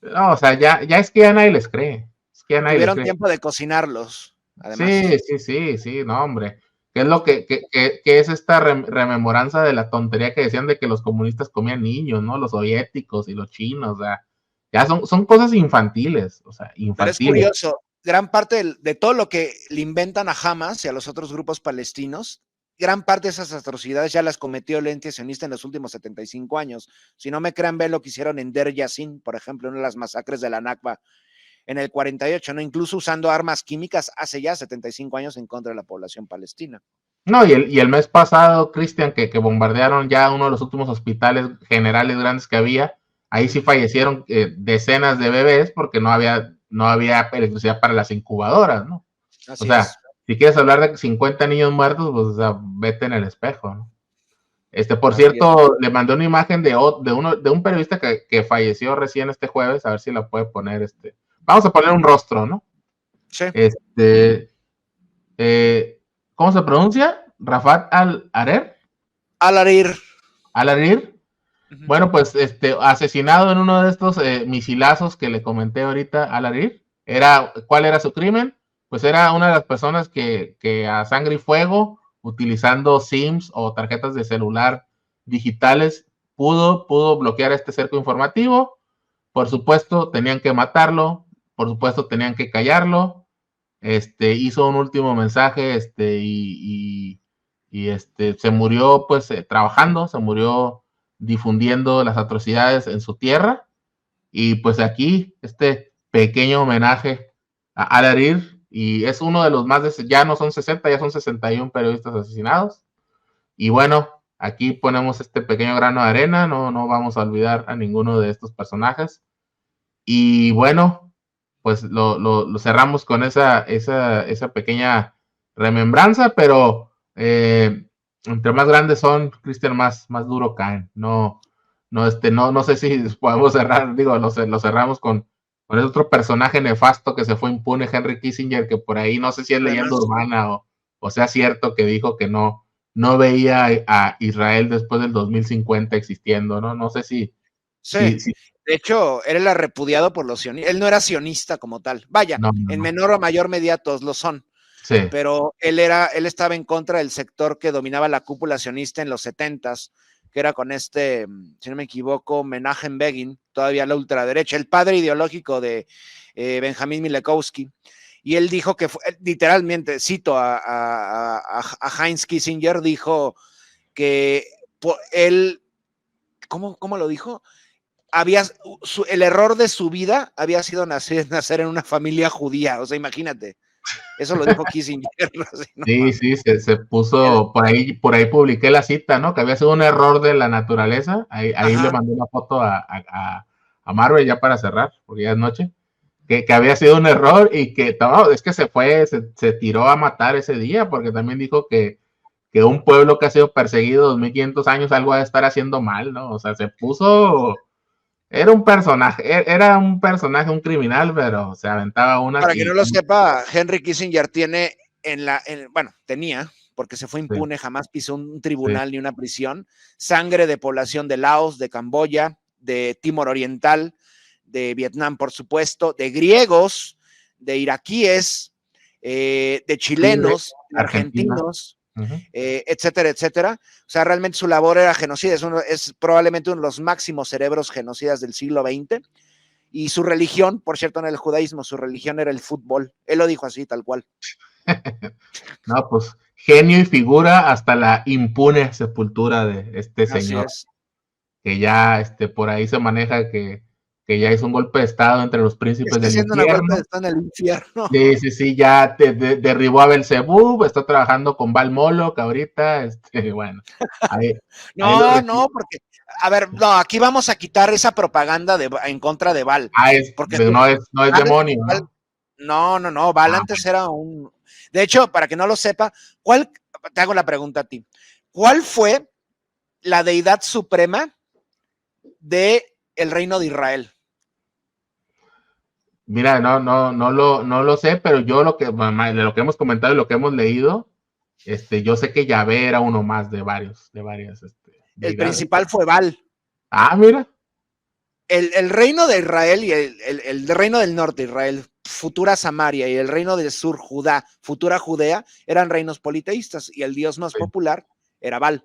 no, o sea, ya es que ya nadie les cree. Es que ya nadie Tuvieron tiempo de cocinarlos, además. Sí, no, hombre. ¿Qué es lo que es esta rememoranza de la tontería que decían de que los comunistas comían niños, ¿no? Los soviéticos y los chinos, o sea, ya son cosas infantiles, o sea, infantiles. Pero es curioso, gran parte de todo lo que le inventan a Hamas y a los otros grupos palestinos, gran parte de esas atrocidades ya las cometió el ente sionista en los últimos 75 años. Si no me crean, ven lo que hicieron en Der Yassin, por ejemplo, una de las masacres de la Nakba en el 48, ¿no? Incluso usando armas químicas hace ya 75 años en contra de la población palestina. No, y el mes pasado, Cristian, que bombardearon ya uno de los últimos hospitales generales grandes que había, ahí sí fallecieron decenas de bebés porque no había electricidad para las incubadoras, ¿no? Así o sea, es. Si quieres hablar de 50 niños muertos, pues o sea, vete en el espejo, ¿no? Por cierto, le mandé una imagen de un periodista que falleció recién este jueves, a ver si la puede poner, vamos a poner un rostro, ¿no? Sí. ¿Cómo se pronuncia? ¿Rafat Al-Arer? Al-Arir. ¿Al-Arir? Uh-huh. Bueno, pues asesinado en uno de estos misilazos que le comenté ahorita, Al-Arir. ¿Cuál era su crimen? Pues era una de las personas que a sangre y fuego, utilizando SIMs o tarjetas de celular digitales, pudo bloquear este cerco informativo. Por supuesto, tenían que matarlo, por supuesto, tenían que callarlo. Hizo un último mensaje, y se murió, pues, trabajando, se murió difundiendo las atrocidades en su tierra. Y pues aquí, pequeño homenaje a Al-Arir, y es uno de los más ya no son 60, ya son 61 periodistas asesinados. Y bueno, aquí ponemos este pequeño grano de arena, no vamos a olvidar a ninguno de estos personajes. Y bueno, pues lo cerramos con esa pequeña remembranza, pero entre más grandes son, Cristian, más duro caen. No sé si podemos cerrar, digo, lo cerramos con ese otro personaje nefasto que se fue impune, Henry Kissinger, que por ahí no sé si es leyenda urbana o sea cierto, que dijo que no veía a Israel después del 2050 existiendo, ¿no? No sé si Sí, sí, de hecho, él era repudiado por los sionistas. Él no era sionista como tal. Vaya, no, no, en no. menor o mayor medida todos lo son. Sí, Pero él estaba en contra del sector que dominaba la cúpula sionista en los 70s, que era con si no me equivoco, Menachem Begin, todavía la ultraderecha, el padre ideológico de Benjamín Milekowski. Y él dijo que, literalmente, cito a Heinz Kissinger, dijo que él, ¿cómo lo dijo? El error de su vida había sido nacer en una familia judía, o sea, imagínate. Eso lo dijo Kissinger. Así, no sí, mames. sí, se puso, por ahí publiqué la cita, ¿no? Que había sido un error de la naturaleza. Ahí le Ajá. mandé una foto a Marvel ya para cerrar, porque ya es noche. Que había sido un error y que no, es que se tiró a matar ese día, porque también dijo que un pueblo que ha sido perseguido 2500 años algo ha de estar haciendo mal, ¿no? O sea, se puso, era un personaje, un criminal, pero se aventaba unas Para que no lo sepa, Henry Kissinger tenía, porque se fue sí, impune, jamás pisó un sí, tribunal ni una prisión, sangre de población de Laos, de Camboya, de Timor Oriental, de Vietnam, por supuesto, de griegos, de iraquíes, de Chile, chilenos, de Argentina, argentinos, uh-huh. etcétera, etcétera. O sea, realmente su labor era genocida, es probablemente uno de los máximos cerebros genocidas del siglo XX. Y su religión, por cierto, en el judaísmo, su religión era el fútbol. Él lo dijo así, tal cual. No, pues genio y figura hasta la impune sepultura de este Así señor, es. que ya por ahí se maneja que ya hizo un golpe de estado entre los príncipes Está del haciendo una golpe de infierno. estado en el infierno. Sí, sí, sí, ya derribó a Belzebub, está trabajando con Val Molo, que ahorita, bueno, ahí lo No, porque, a ver, no, aquí vamos a quitar esa propaganda en contra de Val. Porque no es Val, demonio, Val, ¿no? no, Val Ah, antes era un. De hecho, para que no lo sepa, te hago la pregunta a ti. ¿Cuál fue la deidad suprema de el reino de Israel? mira, no lo sé, pero yo de lo que hemos comentado y lo que hemos leído, yo sé que Yahvé era uno más de varias, El deidades. principal fue Val. Ah, mira. El reino de Israel y el reino del norte, Israel, futura Samaria, y el reino del sur, Judá, futura Judea, eran reinos politeístas, y el dios más Sí. popular era Baal.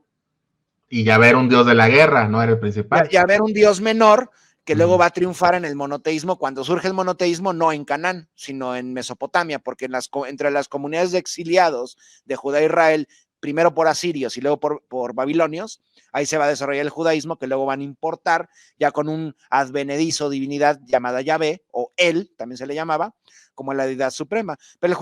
Y Yahvé era un dios de la guerra, no era el principal. Ya haber un dios menor que luego Uh-huh. va a triunfar en el monoteísmo, cuando surge el monoteísmo, no en Canaán, sino en Mesopotamia, porque entre las comunidades de exiliados de Judá e Israel, primero por asirios y luego por babilonios, ahí se va a desarrollar el judaísmo, que luego van a importar ya con un advenedizo divinidad llamada Yahvé, o él, también se le llamaba, como la deidad suprema. Pero el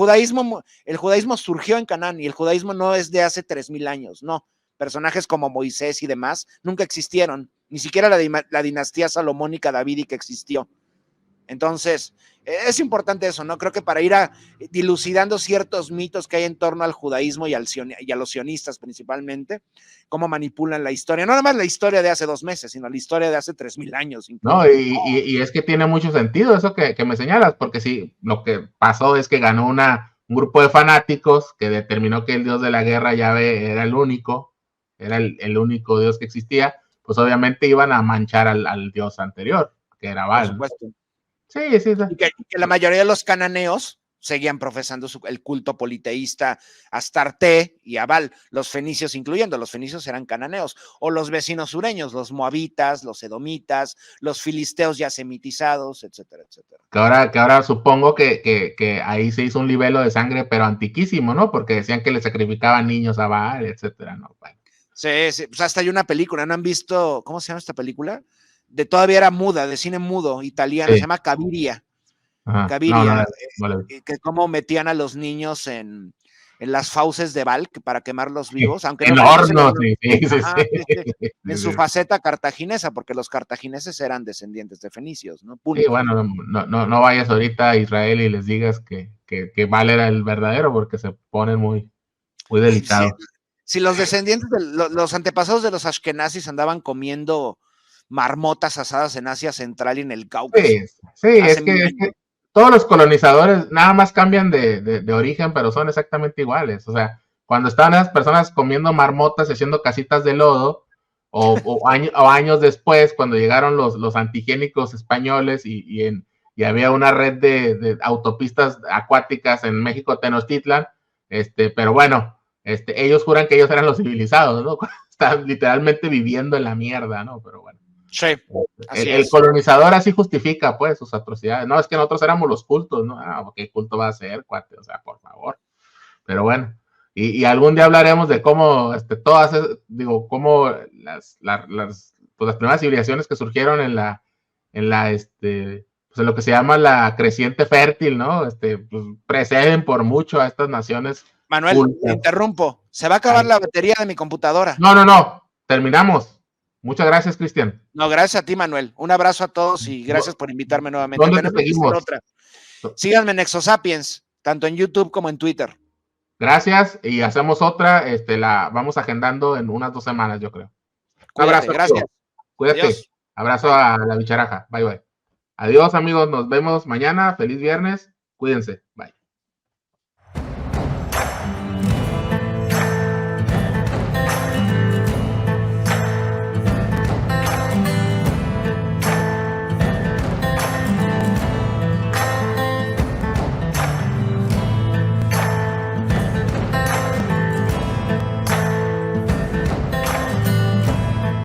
judaísmo surgió en Canaán, y el judaísmo no es de hace 3000 años, no. Personajes como Moisés y demás nunca existieron, ni siquiera la dinastía salomónica davídica existió. Entonces, es importante eso, ¿no? Creo que para ir dilucidando ciertos mitos que hay en torno al judaísmo y a los sionistas principalmente, cómo manipulan la historia, no nada más la historia de hace 2 meses, sino la historia de hace 3000 años No, incluso. y es que tiene mucho sentido eso que me señalas, porque sí, lo que pasó es que ganó un grupo de fanáticos que determinó que el dios de la guerra Yahvé era el único, era el único dios que existía, pues obviamente iban a manchar al dios anterior, que era Por Baal, ¿no? supuesto. Sí, sí, sí. Y que la mayoría de los cananeos seguían profesando el culto politeísta a Astarte y a Baal, los fenicios incluyendo, los fenicios eran cananeos, o los vecinos sureños, los moabitas, los edomitas, los filisteos ya semitizados, etcétera, etcétera. Que ahora supongo que ahí se hizo un libelo de sangre, pero antiquísimo, ¿no? Porque decían que le sacrificaban niños a Baal, etcétera, ¿no? Bueno. Sí, sí, pues hasta hay una película, ¿no han visto? ¿Cómo se llama esta película? Todavía era muda, de cine mudo, italiano, se Sí. llama Caviria. Ajá. Caviria, No, que cómo metían a los niños en las fauces de Baal para quemarlos vivos, aunque en no, horno, sí, sí, sí, ajá, en su sí. faceta cartaginesa, porque los cartagineses eran descendientes de fenicios, ¿no? Sí, Púnicos. bueno, no vayas ahorita a Israel y les digas que Baal era el verdadero, porque se ponen muy, muy Si, delicados. si los descendientes, los antepasados de los ashkenazis andaban comiendo marmotas asadas en Asia Central y en el Sí, Cáucaso sí, hace es mil que años. todos los colonizadores nada más cambian de origen, pero son exactamente iguales. O sea, cuando estaban esas personas comiendo marmotas y haciendo casitas de lodo, o años después, cuando llegaron los antigénicos españoles y había una red de autopistas acuáticas en México, Tenochtitlan, pero bueno, ellos juran que ellos eran los civilizados, ¿no? Están literalmente viviendo en la mierda, ¿no? Pero bueno. Sí, el colonizador así justifica, pues, sus atrocidades. No, es que nosotros éramos los cultos, ¿no? ¿Qué culto va a ser, cuate? O sea, por favor. Pero bueno. Y algún día hablaremos de cómo, cómo las primeras civilizaciones que surgieron pues en lo que se llama la creciente fértil, ¿no? Pues, preceden por mucho a estas naciones. Manuel, te interrumpo. Se va a acabar la batería de mi computadora. No. Terminamos. Muchas gracias, Cristian. No, gracias a ti, Manuel. Un abrazo a todos y gracias por invitarme nuevamente. ¿Dónde te seguimos? Síganme en Exosapiens, tanto en YouTube como en Twitter. Gracias, y hacemos otra, la vamos agendando en unas 2 semanas, yo creo. Cuídate, abrazo, gracias. Amigo. Cuídate. Adiós. Abrazo a la bicharaja. Bye, bye. Adiós, amigos. Nos vemos mañana. Feliz viernes. Cuídense.